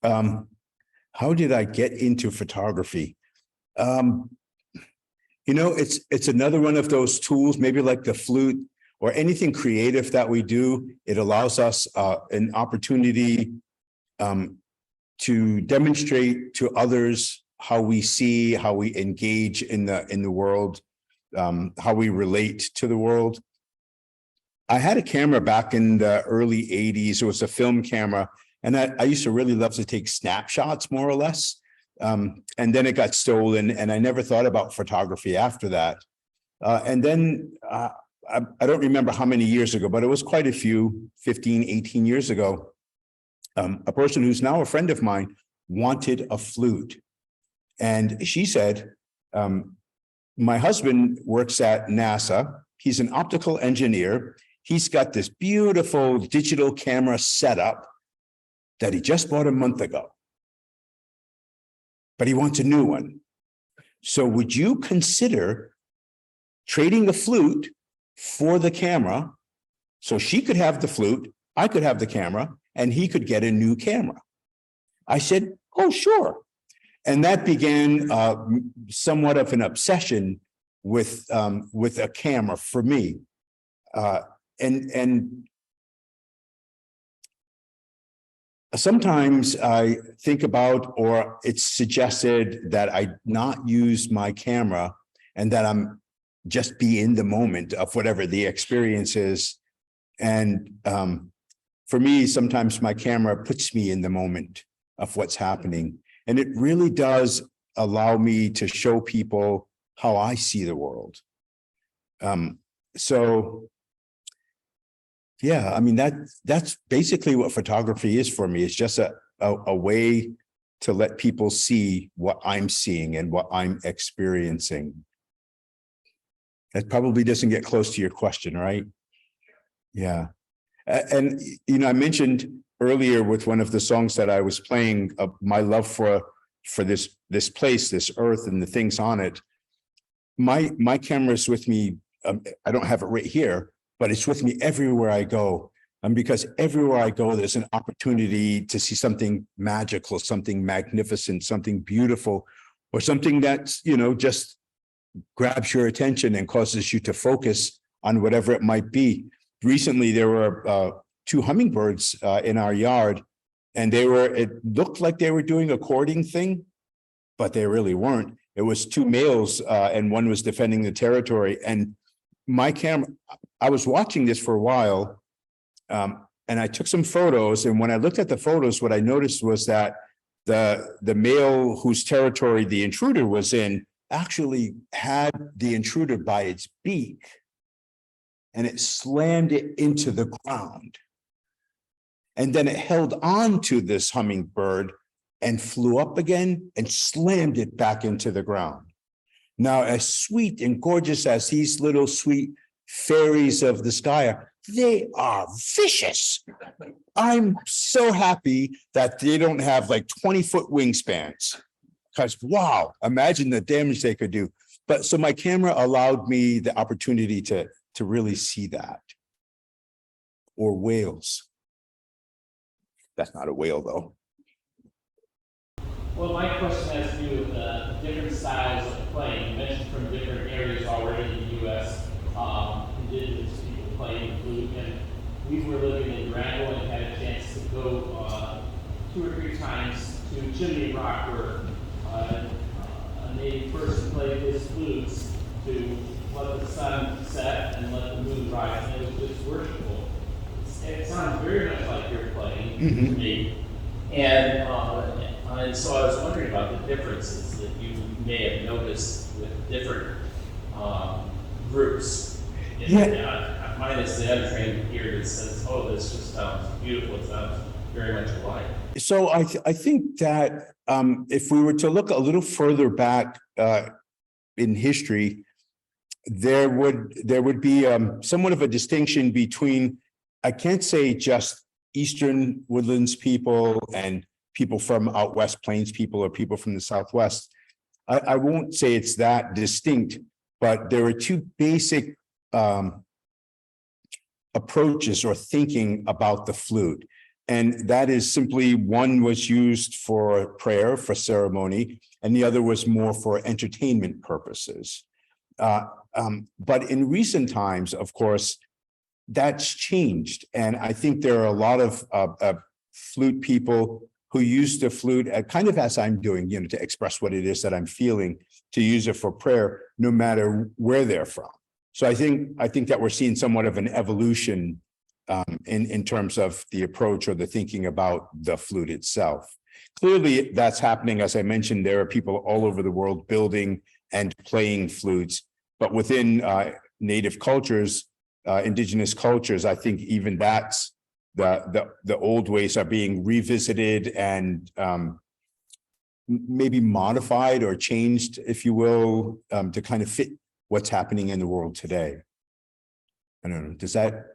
How did I get into photography? You know, it's another one of those tools, maybe like the flute or anything creative that we do. It allows us an opportunity to demonstrate to others how we see, how we engage in the world, how we relate to the world. I had a camera back in the early 80s. It was a film camera, and I used to really love to take snapshots, more or less. And then it got stolen, and I never thought about photography after that. And then I don't remember how many years ago, but it was quite a few, 15, 18 years ago. A person who's now a friend of mine wanted a flute. And she said, my husband works at NASA. He's an optical engineer. He's got this beautiful digital camera setup that he just bought a month ago, but he wants a new one. So would you consider trading the flute for the camera, so she could have the flute, I could have the camera, and he could get a new camera? I said, oh, sure. And that began somewhat of an obsession with a camera for me. And sometimes I think about, or it's suggested that I not use my camera and that I'm just be in the moment of whatever the experience is. And for me, sometimes my camera puts me in the moment of what's happening. And it really does allow me to show people how I see the world. So yeah, I mean, that's basically what photography is for me. It's just a way to let people see what I'm seeing and what I'm experiencing. That probably doesn't get close to your question, right? Yeah. And, you know, I mentioned earlier with one of the songs that I was playing, my love for this place, this earth and the things on it. My camera is with me. I don't have it right here, but it's with me everywhere I go. And because everywhere I go, there's an opportunity to see something magical, something magnificent, something beautiful, or something that's, you know, just grabs your attention and causes you to focus on whatever it might be. Recently, there were 2 hummingbirds in our yard, and it looked like they were doing a courting thing, but they really weren't. It was 2 males and one was defending the territory. And my camera, I was watching this for a while, and I took some photos. And when I looked at the photos, what I noticed was that the male whose territory the intruder was in actually had the intruder by its beak, and it slammed it into the ground. And then it held on to this hummingbird and flew up again and slammed it back into the ground. Now, as sweet and gorgeous as these little sweet fairies of the sky are, they are vicious. I'm so happy that they don't have like 20-foot wingspans, because wow, imagine the damage they could do. But so my camera allowed me the opportunity to really see that. Or whales. That's not a whale though. Well, my question has to do with different styles of playing. You mentioned from different areas already in the U.S. Indigenous people playing the flute, and we were living in Durango and had a chance to go 2 or 3 times to Chimney Rock, where a native person played his flutes to let the sun set and let the moon rise, and it was just worshipful. It sounds very much like you're playing to me. And so I was wondering about the differences that you may have noticed with different groups. Minus the untrained ear that says, oh, this just sounds beautiful, it sounds very much alike. So I think that if we were to look a little further back in history, there would be somewhat of a distinction between, I can't say just Eastern Woodlands people and people from out West Plains people or people from the Southwest. I won't say it's that distinct, but there are 2 basic approaches or thinking about the flute. And that is simply, one was used for prayer, for ceremony, and the other was more for entertainment purposes. But in recent times, of course, that's changed. And I think there are a lot of flute people who use the flute kind of as I'm doing, you know, to express what it is that I'm feeling, to use it for prayer, no matter where they're from. So I think that we're seeing somewhat of an evolution in terms of the approach or the thinking about the flute itself. Clearly, that's happening. As I mentioned, there are people all over the world building and playing flutes, but within native cultures, indigenous cultures, I think even that's the old ways are being revisited and maybe modified or changed, if you will, to kind of fit what's happening in the world today. I don't know. Does that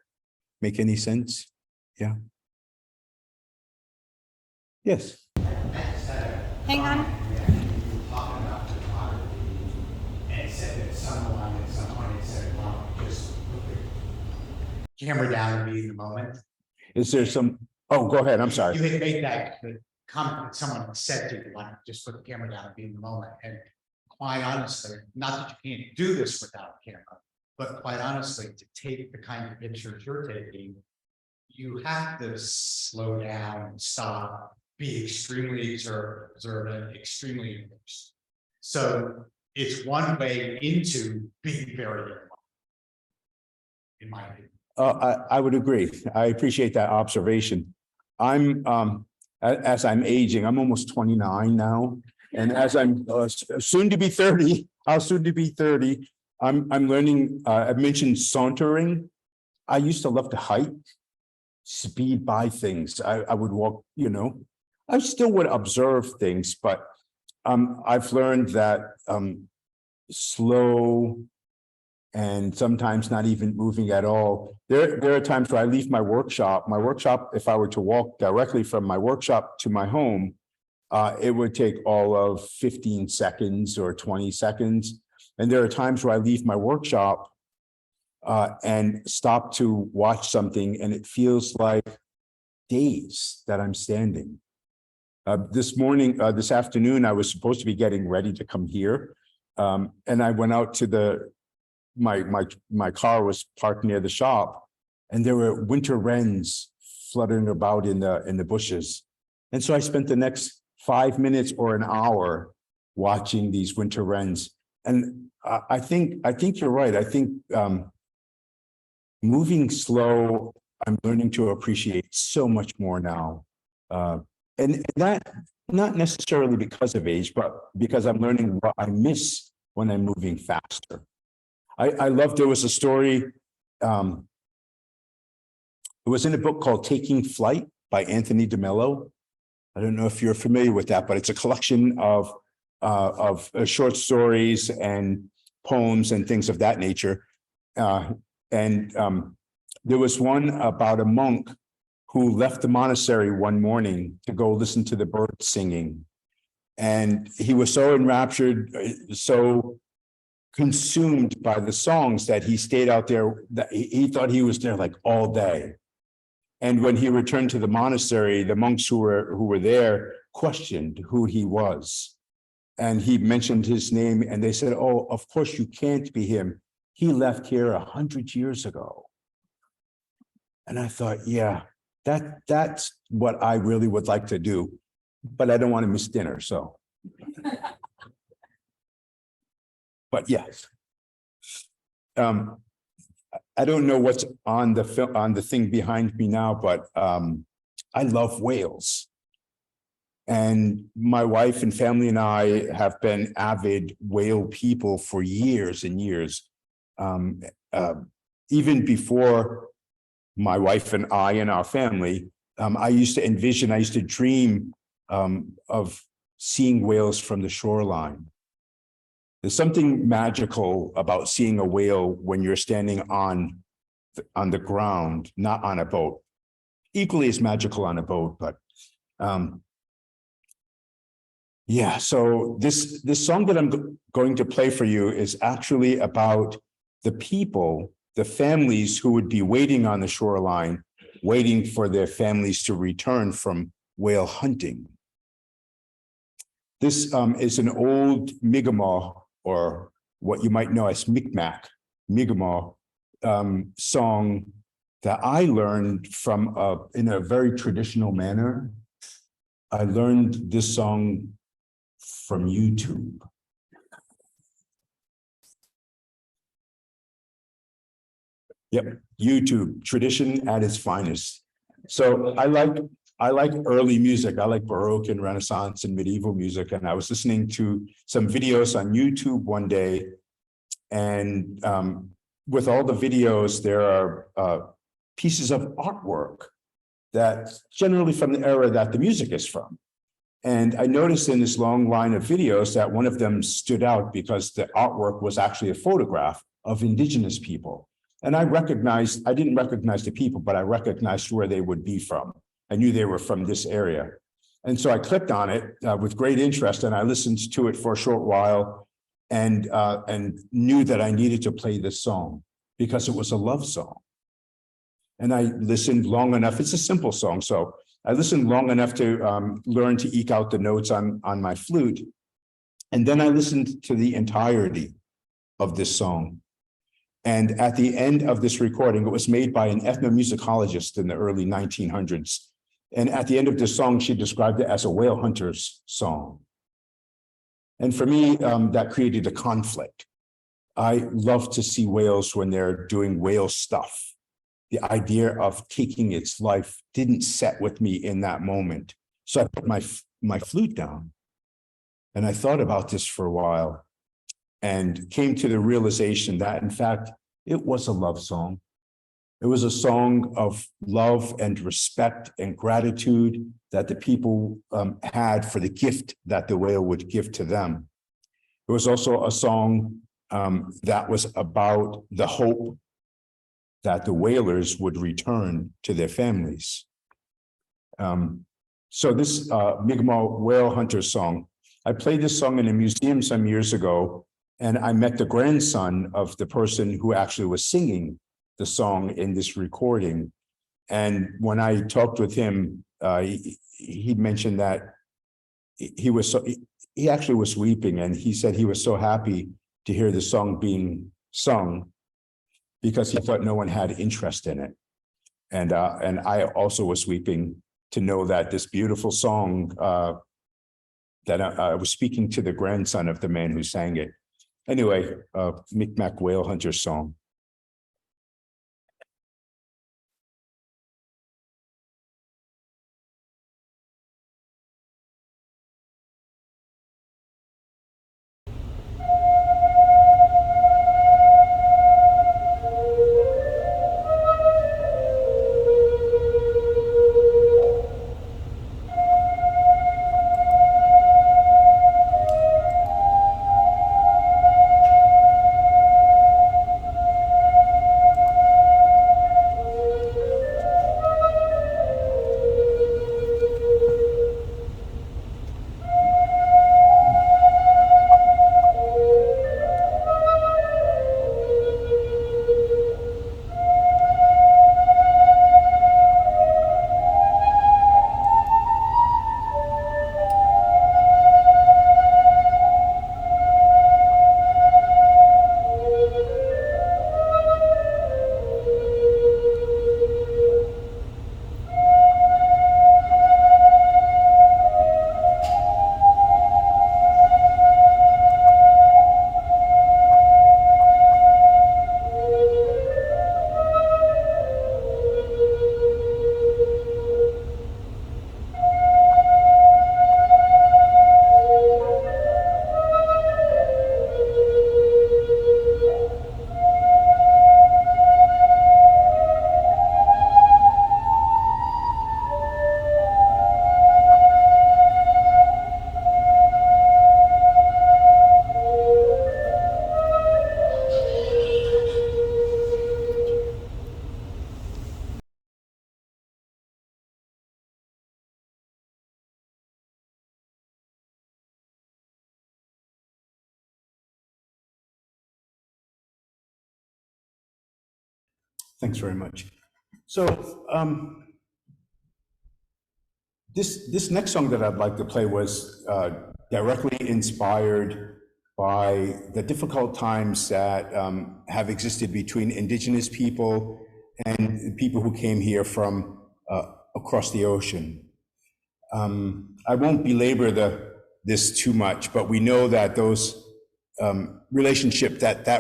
make any sense? Yeah. Yes. Hang on. Talking about photography and said that someone at some point said, well, just put the camera down and be in the moment. Is there some, oh, go ahead. I'm sorry. You had made that comment that someone said to you, like, just put the camera down and be in the moment. And quite honestly, not that you can't do this without a camera, but quite honestly, to take the kind of pictures you're taking, you have to slow down, stop, be extremely observant, extremely engaged. So it's one way into being very involved, in my opinion. I would agree. I appreciate that observation. I'm, as I'm aging, I'm almost 29 now. And as I'm soon to be 30, I'll soon to be 30. I'm learning, I mentioned sauntering. I used to love to hike, speed by things. I would walk, you know, I still would observe things, but I've learned that slow and sometimes not even moving at all. There are times where I leave my workshop. If I were to walk directly from my workshop to my home, it would take all of 15 seconds or 20 seconds. And there are times where I leave my workshop and stop to watch something, and it feels like days that I'm standing. This afternoon, I was supposed to be getting ready to come here. And I went out to my car was parked near the shop, and there were winter wrens fluttering about in the bushes. And so I spent the next 5 minutes or an hour watching these winter wrens. And I think you're right. I think moving slow, I'm learning to appreciate so much more now. And that not necessarily because of age, but because I'm learning what I miss when I'm moving faster. I love, there was a story, it was in a book called Taking Flight by Anthony DeMello. I don't know if you're familiar with that, but it's a collection of short stories and poems and things of that nature. There was one about a monk who left the monastery one morning to go listen to the birds singing. And he was so enraptured, so consumed by the songs that he stayed out there, that he thought he was there like all day. And when he returned to the monastery, the monks who were there questioned who he was. And he mentioned his name, and they said, "Oh, of course you can't be him. He left here 100 years ago." And I thought, yeah, that's what I really would like to do, but I don't want to miss dinner, so. But yes. I don't know what's on the thing behind me now, but I love whales. And my wife and family and I have been avid whale people for years and years. Even before my wife and I and our family, I used to dream of seeing whales from the shoreline. There's something magical about seeing a whale when you're standing on the ground, not on a boat. Equally as magical on a boat, but yeah. So this song that I'm going to play for you is actually about the people, the families who would be waiting on the shoreline, waiting for their families to return from whale hunting. This is an old Mi'kmaq, or what you might know as Mi'kmaq song that I learned from in a very traditional manner. I learned this song from YouTube. Yep, YouTube, tradition at its finest. So I like early music. I like Baroque and Renaissance and medieval music. And I was listening to some videos on YouTube one day. And with all the videos, there are pieces of artwork that's generally from the era that the music is from. And I noticed in this long line of videos that one of them stood out because the artwork was actually a photograph of indigenous people. And I didn't recognize the people, but I recognized where they would be from. I knew they were from this area. And so I clicked on it with great interest, and I listened to it for a short while and knew that I needed to play this song because it was a love song. And I listened long enough. It's a simple song, so I listened long enough to learn to eke out the notes on my flute. And then I listened to the entirety of this song. And at the end of this recording, it was made by an ethnomusicologist in the early 1900s. And at the end of this song, she described it as a whale hunter's song. And for me, that created a conflict. I love to see whales when they're doing whale stuff. The idea of taking its life didn't set with me in that moment. So I put my flute down and I thought about this for a while and came to the realization that, in fact, it was a love song. It was a song of love and respect and gratitude that the people had for the gift that the whale would give to them. It was also a song that was about the hope that the whalers would return to their families. So this Mi'kmaq whale hunter song, I played this song in a museum some years ago, and I met the grandson of the person who actually was singing the song in this recording. And when I talked with him, he mentioned that he actually was weeping, and he said he was so happy to hear the song being sung because he thought no one had interest in it. And I also was weeping to know that this beautiful song that I was speaking to the grandson of the man who sang it. Anyway, Mi'kmaq whale hunter song. Thanks very much. So this next song that I'd like to play was directly inspired by the difficult times that have existed between Indigenous people and people who came here from across the ocean. I won't belabor this too much, but we know that those that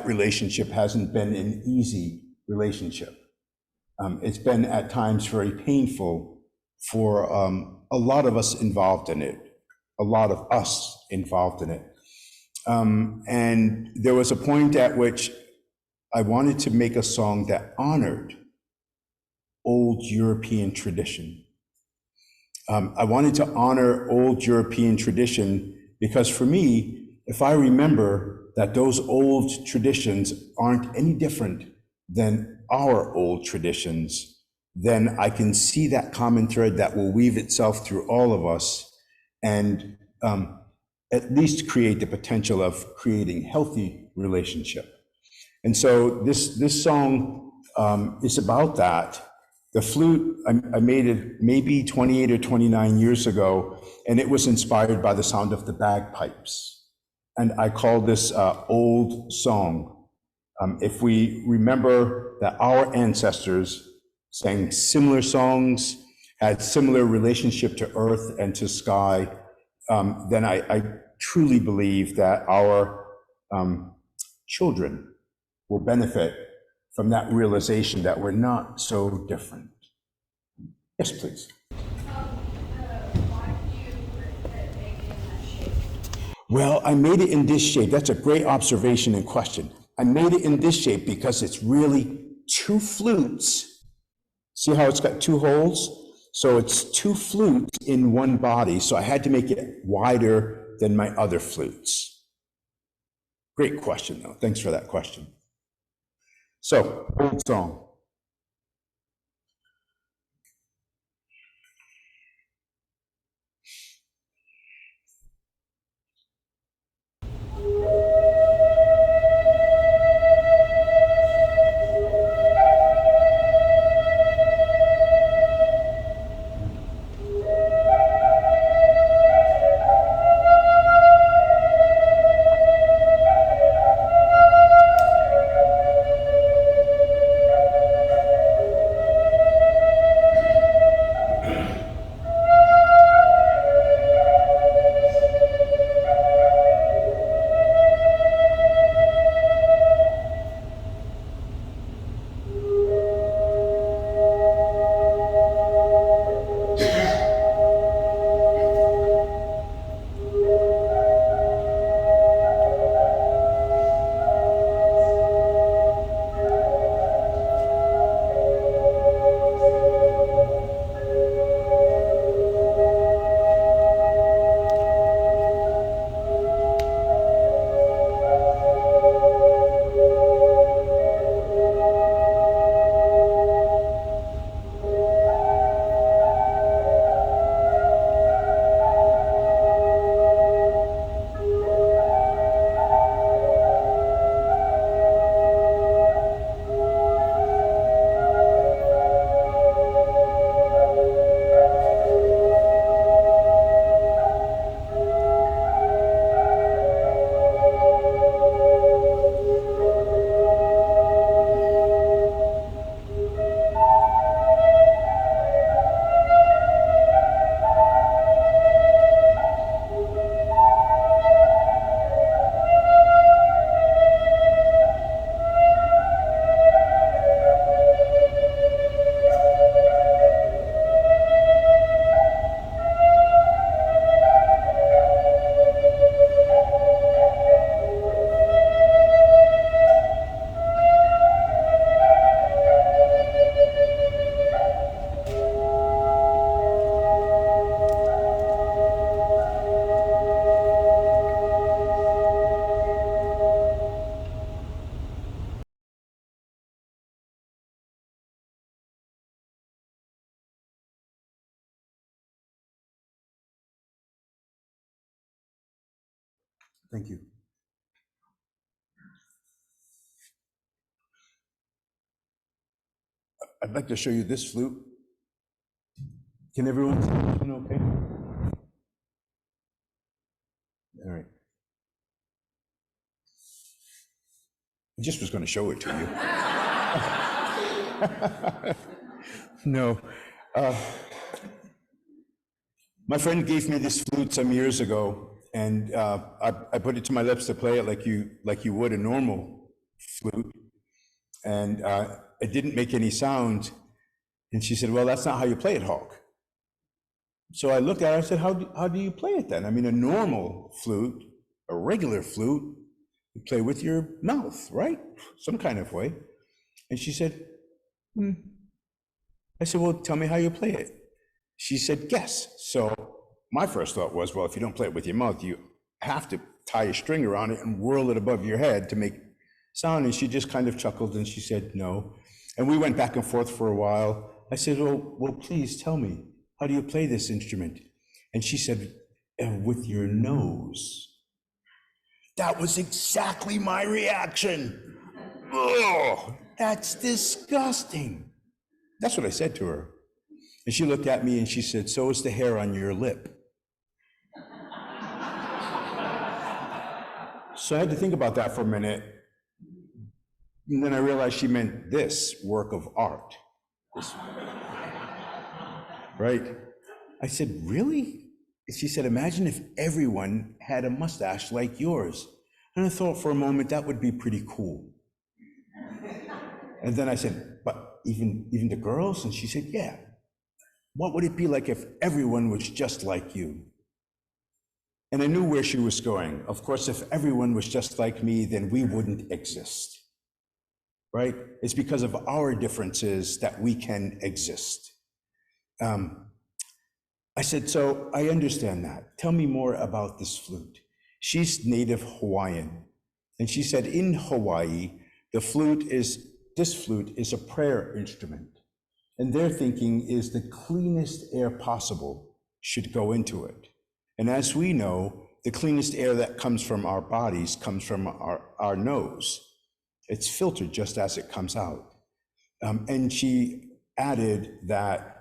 relationship hasn't been an easy relationship. It's been at times very painful for a lot of us involved in it, and there was a point at which I wanted to make a song that honored old European tradition. I wanted to honor old European tradition because for me, if I remember that those old traditions aren't any different than our old traditions, then I can see that common thread that will weave itself through all of us and at least create the potential of creating healthy relationship. And so this song is about that. The flute, I made it maybe 28 or 29 years ago, and it was inspired by the sound of the bagpipes. And I call this old song. If we remember that our ancestors sang similar songs, had similar relationship to earth and to sky, then I truly believe that our children will benefit from that realization that we're not so different. Yes, please. Why did you make it in that shape? Well, I made it in this shape. That's a great observation and question. I made it in this shape because it's really two flutes. See how it's got two holes? So it's two flutes in one body. So I had to make it wider than my other flutes. Great question, though. Thanks for that question. So, old song. Thank you. I'd like to show you this flute. Can everyone see this one okay? All right. I just was going to show it to you. No. My friend gave me this flute some years ago, and I put it to my lips to play it like you would a normal flute, and it didn't make any sound. And she said, "Well, that's not how you play it, Hawk." So I looked at her. I said, "How do you play it then? I mean, a normal flute, a regular flute, you play with your mouth, right? Some kind of way." And she said, I said, "Well, tell me how you play it." She said, "Guess." So my first thought was, well, if you don't play it with your mouth, you have to tie a string around it and whirl it above your head to make sound. And she just kind of chuckled and she said, "No." And we went back and forth for a while. I said, well, please tell me, how do you play this instrument? And she said, "With your nose." That was exactly my reaction. Oh, that's disgusting. That's what I said to her. And she looked at me and she said, so is the hair on your lip. So I had to think about that for a minute. And then I realized she meant this work of art. Right? I said, really? She said, imagine if everyone had a mustache like yours. And I thought for a moment that would be pretty cool. And then I said, but even the girls? And she said, yeah. What would it be like if everyone was just like you? And I knew where she was going. Of course, if everyone was just like me, then we wouldn't exist, right? It's because of our differences that we can exist. I said, so I understand that. Tell me more about this flute. She's native Hawaiian. And she said in Hawaii, this flute is a prayer instrument. And their thinking is the cleanest air possible should go into it. And as we know, the cleanest air that comes from our bodies comes from our nose. It's filtered just as it comes out. And she added that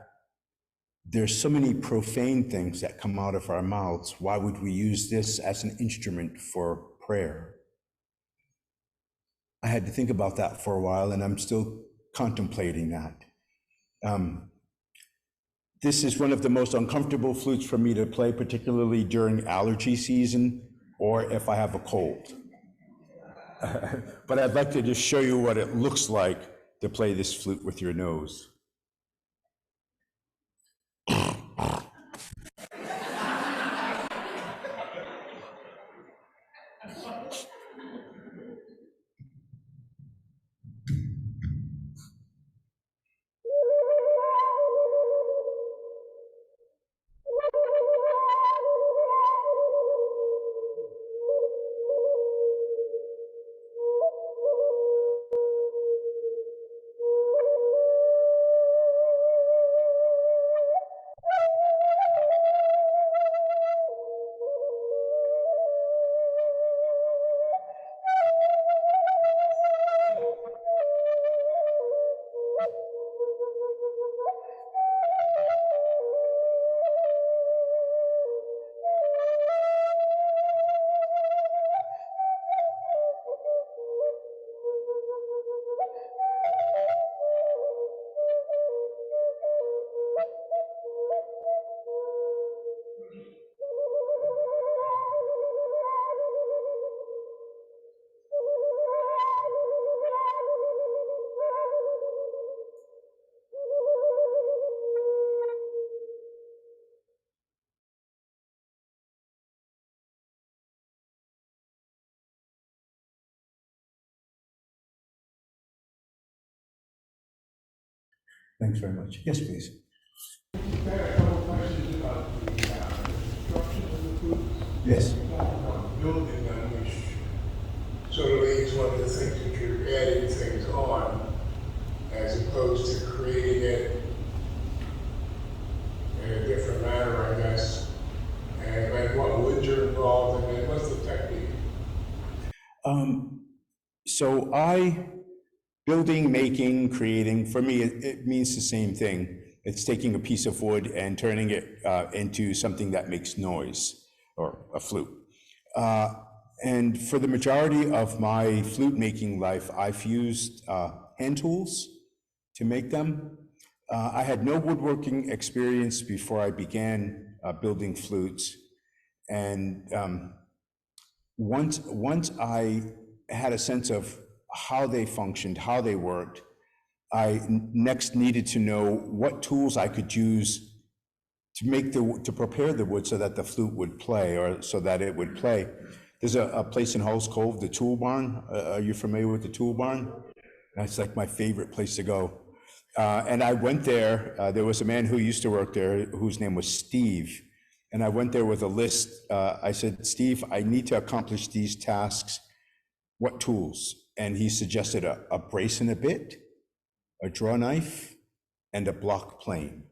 there's so many profane things that come out of our mouths. Why would we use this as an instrument for prayer? I had to think about that for a while, and I'm still contemplating that. This is one of the most uncomfortable flutes for me to play, particularly during allergy season or if I have a cold. But I'd like to just show you what it looks like to play this flute with your nose. Thanks very much. Yes, please. I had a couple questions about the construction of the flute. Yes. Building on which sort of leads one to think that you're adding things on as opposed to creating it in a different manner, I guess. And what woods are involved in it? What's the technique? So building, making, creating, for me, it means the same thing. It's taking a piece of wood and turning it into something that makes noise, or a flute. And for the majority of my flute making life, I've used hand tools to make them. I had no woodworking experience before I began building flutes. And once I had a sense of how they functioned, how they worked, I next needed to know what tools I could use to prepare the wood so that the flute would play, or so that it would play. There's a place in Hulls Cove, the Tool Barn. Are you familiar with the Tool Barn? That's like my favorite place to go. And I went there. There was a man who used to work there whose name was Steve. And I went there with a list. I said, Steve, I need to accomplish these tasks. What tools? And he suggested a brace and a bit, a draw knife, and a block plane.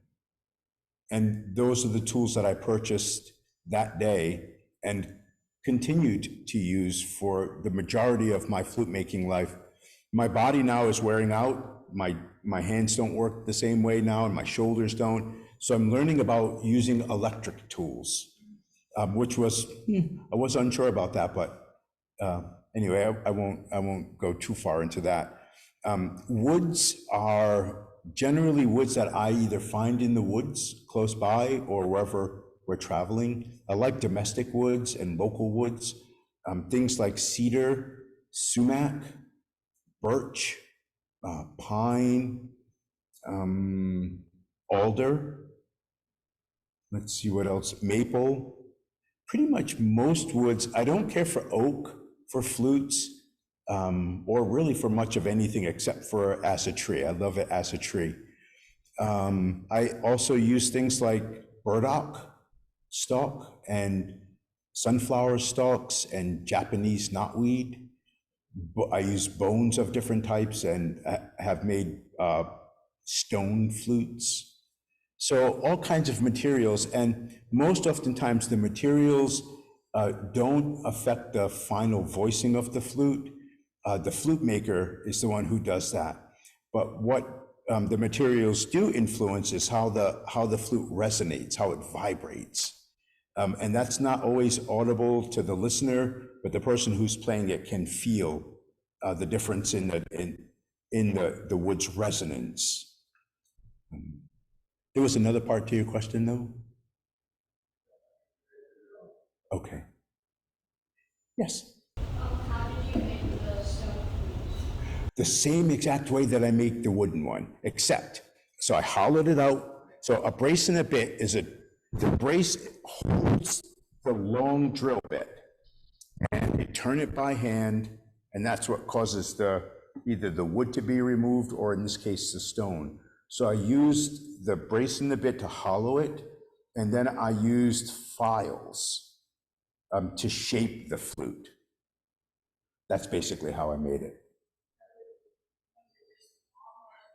And those are the tools that I purchased that day and continued to use for the majority of my flute making life. My body now is wearing out. my hands don't work the same way now, and my shoulders don't. So I'm learning about using electric tools, which was, I was unsure about that, but anyway, I won't go too far into that. Woods are generally woods that I either find in the woods close by or wherever we're traveling. I like domestic woods and local woods, things like cedar, sumac, birch, pine, alder. Let's see what else, maple. Pretty much most woods. I don't care for oak, for flutes, or really for much of anything except for as a tree. I love it as a tree. I also use things like burdock stalk and sunflower stalks and Japanese knotweed. I use bones of different types and have made stone flutes. So all kinds of materials, and most oftentimes the materials don't affect the final voicing of the flute. The flute maker is the one who does that. But what the materials do influence is how the flute resonates, how it vibrates. And that's not always audible to the listener, but the person who's playing it can feel the difference in the wood's resonance. There was another part to your question, though? Okay. Yes? How did you make the stone flutes? The same exact way that I make the wooden one, except, so I hollowed it out. So a brace and a bit is the brace holds the long drill bit, and you turn it by hand, and that's what causes either the wood to be removed, or in this case, the stone. So I used the brace and the bit to hollow it, and then I used files to shape the flute. That's basically how I made it.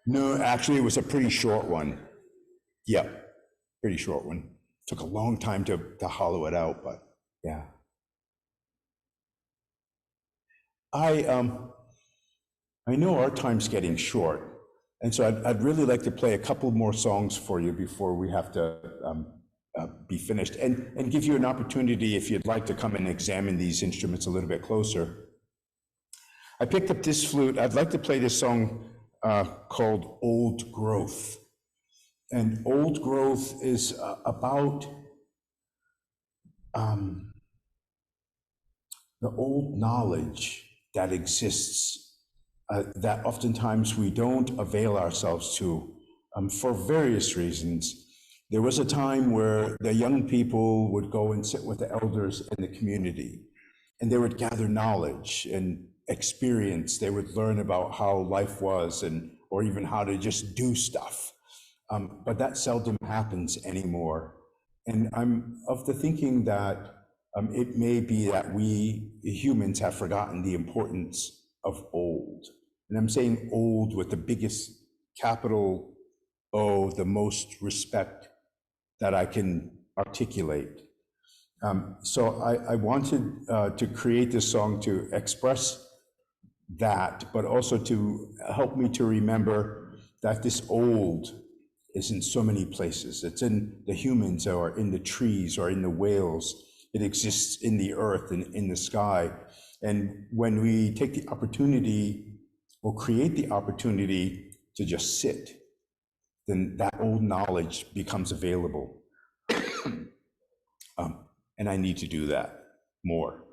No, actually, it was a pretty short one. Yeah, pretty short one. Took a long time to hollow it out, but yeah. I know our time's getting short, and so I'd really like to play a couple more songs for you before we have to be finished, and give you an opportunity, if you'd like, to come and examine these instruments a little bit closer. I picked up this flute. I'd like to play this song called Old Growth. And old growth is about the old knowledge that exists that oftentimes we don't avail ourselves to for various reasons. There was a time where the young people would go and sit with the elders in the community, and they would gather knowledge and experience. They would learn about how life was, or even how to just do stuff. But that seldom happens anymore. And I'm of the thinking that it may be that we humans have forgotten the importance of old. And I'm saying old with the biggest capital O, the most respect that I can articulate. So I wanted to create this song to express that, but also to help me to remember that this old is in so many places. It's in the humans, or in the trees, or in the whales. It exists in the earth and in the sky. And when we take the opportunity, or create the opportunity to just sit, then that old knowledge becomes available. And I need to do that more.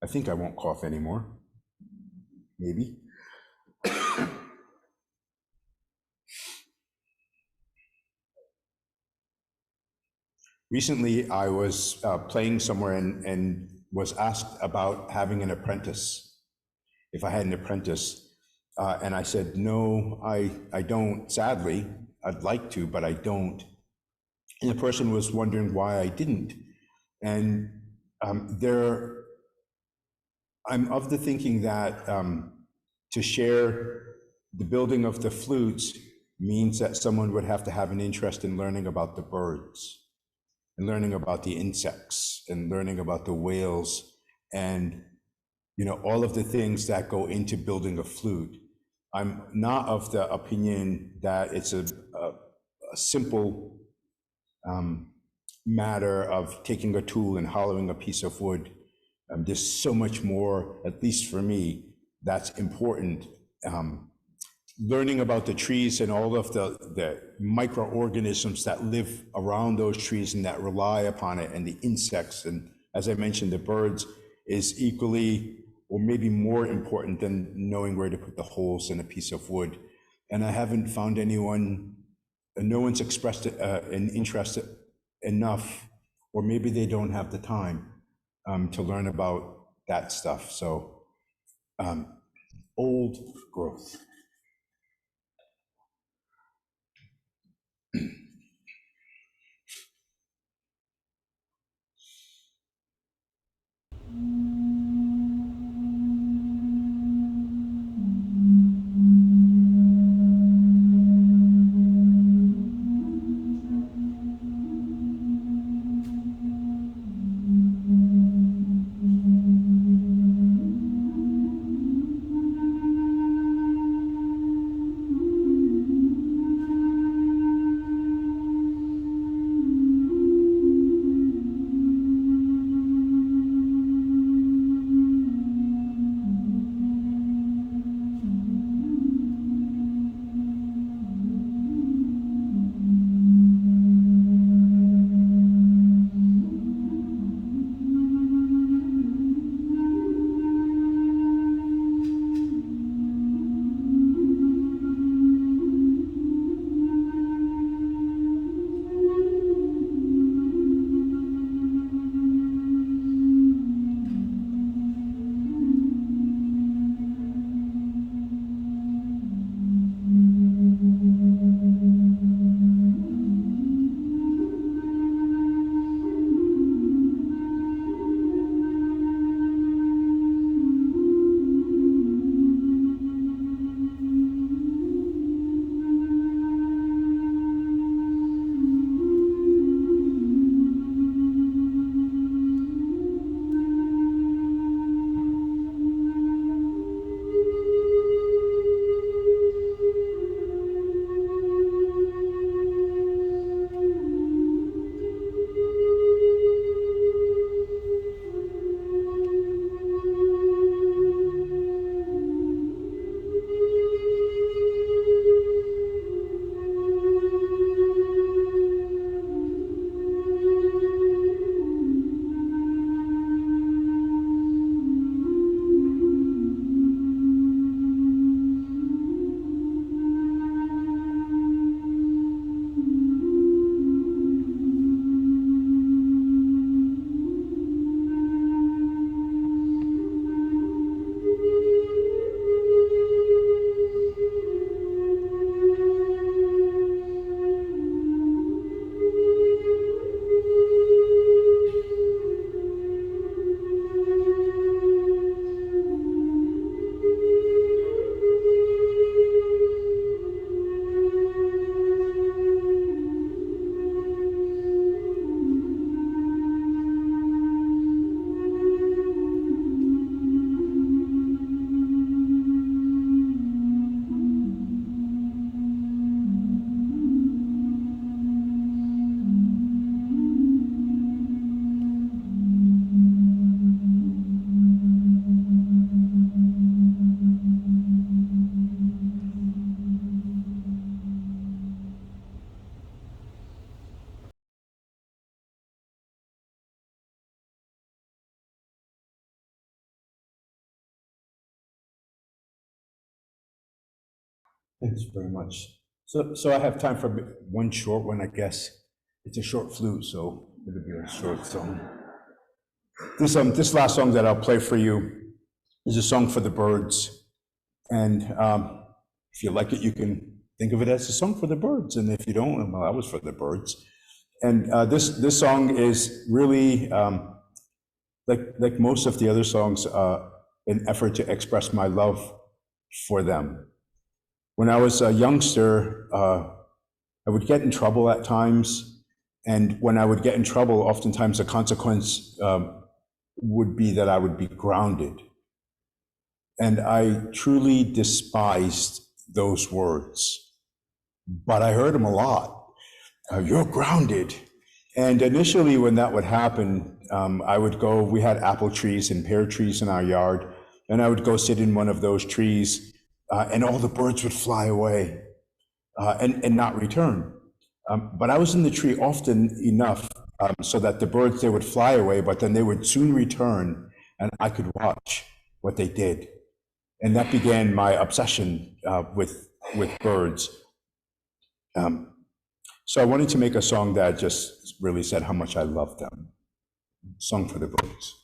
I think I won't cough anymore. Maybe. Recently, I was playing somewhere and was asked about having an apprentice, if I had an apprentice. And I said, no, I don't, sadly. I'd like to, but I don't. And the person was wondering why I didn't. And I'm of the thinking that to share the building of the flutes means that someone would have to have an interest in learning about the birds and learning about the insects and learning about the whales and, you know, all of the things that go into building a flute. I'm not of the opinion that it's a simple matter of taking a tool and hollowing a piece of wood. There's so much more, at least for me, that's important. Learning about the trees and all of the microorganisms that live around those trees and that rely upon it, and the insects, and as I mentioned, the birds, is equally or maybe more important than knowing where to put the holes in a piece of wood. And I haven't found anyone, no one's expressed an interest enough, or maybe they don't have the time to learn about that stuff. So old growth. Thanks very much. So I have time for one short one, I guess. It's a short flute, so it'll be a short song. This last song that I'll play for you is a song for the birds. And if you like it, you can think of it as a song for the birds. And if you don't, well, that was for the birds. And this song is really, like most of the other songs, an effort to express my love for them. When I was a youngster, I would get in trouble at times. And when I would get in trouble, oftentimes the consequence would be that I would be grounded. And I truly despised those words, but I heard them a lot. You're grounded. And initially when that would happen, I would go, we had apple trees and pear trees in our yard, and I would go sit in one of those trees and all the birds would fly away and not return. But I was in the tree often enough so that the birds, they would fly away, but then they would soon return and I could watch what they did. And that began my obsession with birds. So I wanted to make a song that just really said how much I love them. Song for the birds.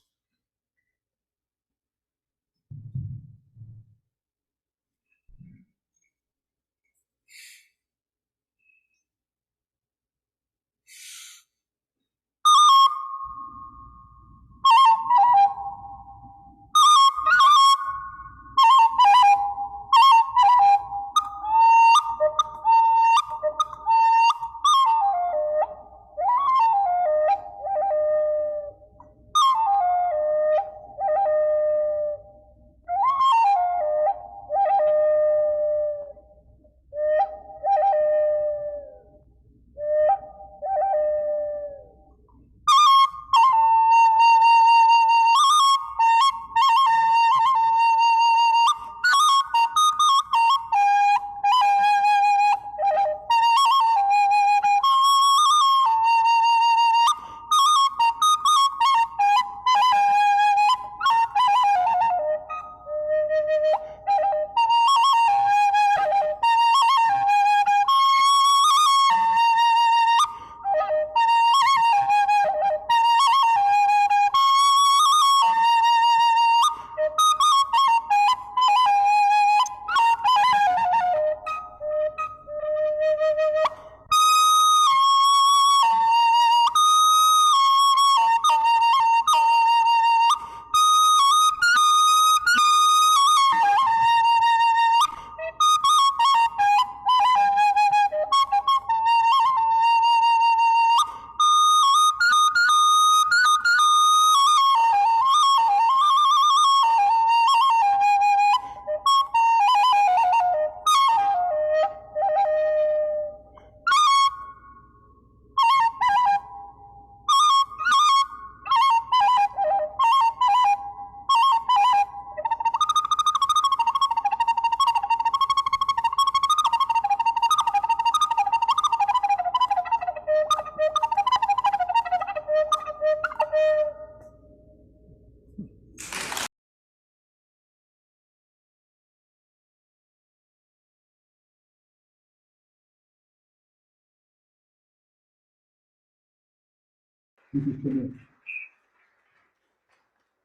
Thank you so much.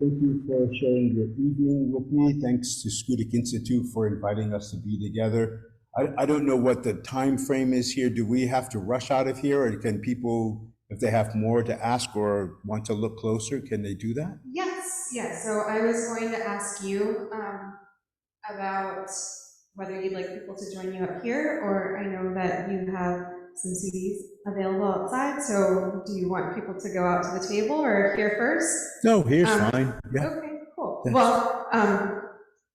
Thank you for sharing your evening with me. Thanks to Scudic Institute for inviting us to be together. I don't know what the time frame is here. Do we have to rush out of here, or can people, if they have more to ask or want to look closer, can they do that? Yes, yes. So I was going to ask you about whether you'd like people to join you up here, or I know that you have some CDs available outside. So do you want people to go out to the table or here first? No, here's fine. Yeah. Okay, cool. Yes. Well,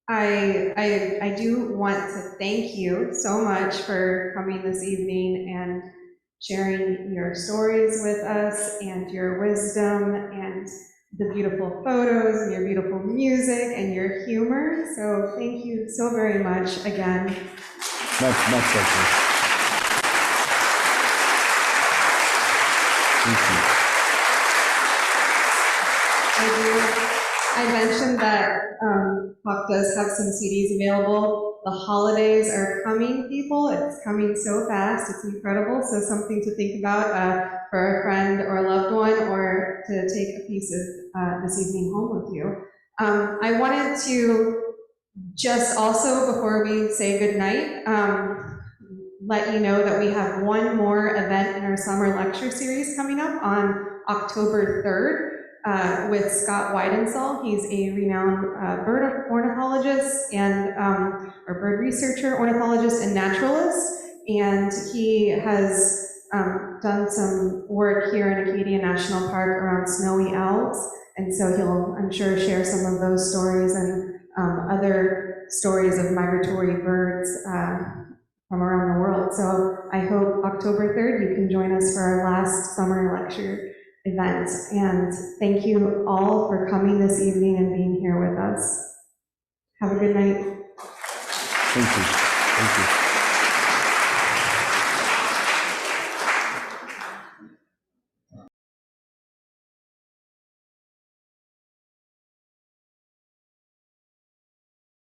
I do want to thank you so much for coming this evening and sharing your stories with us and your wisdom and the beautiful photos and your beautiful music and your humor. So thank you so very much again. My pleasure. Thank you. I mentioned that Puck does have some CDs available. The holidays are coming, people. It's coming so fast. It's incredible. So something to think about for a friend or a loved one, or to take a piece of this evening home with you. I wanted to just also, before we say goodnight, let you know that we have one more event in our summer lecture series coming up on October 3rd. with Scott Weidensahl. He's a renowned bird ornithologist and or bird researcher, ornithologist, and naturalist. And he has done some work here in Acadia National Park around snowy owls. And so he'll, I'm sure, share some of those stories and other stories of migratory birds from around the world. So I hope October 3rd you can join us for our last summer lecture event. And thank you all for coming this evening and being here with us. Have a good night. Thank you. Thank you.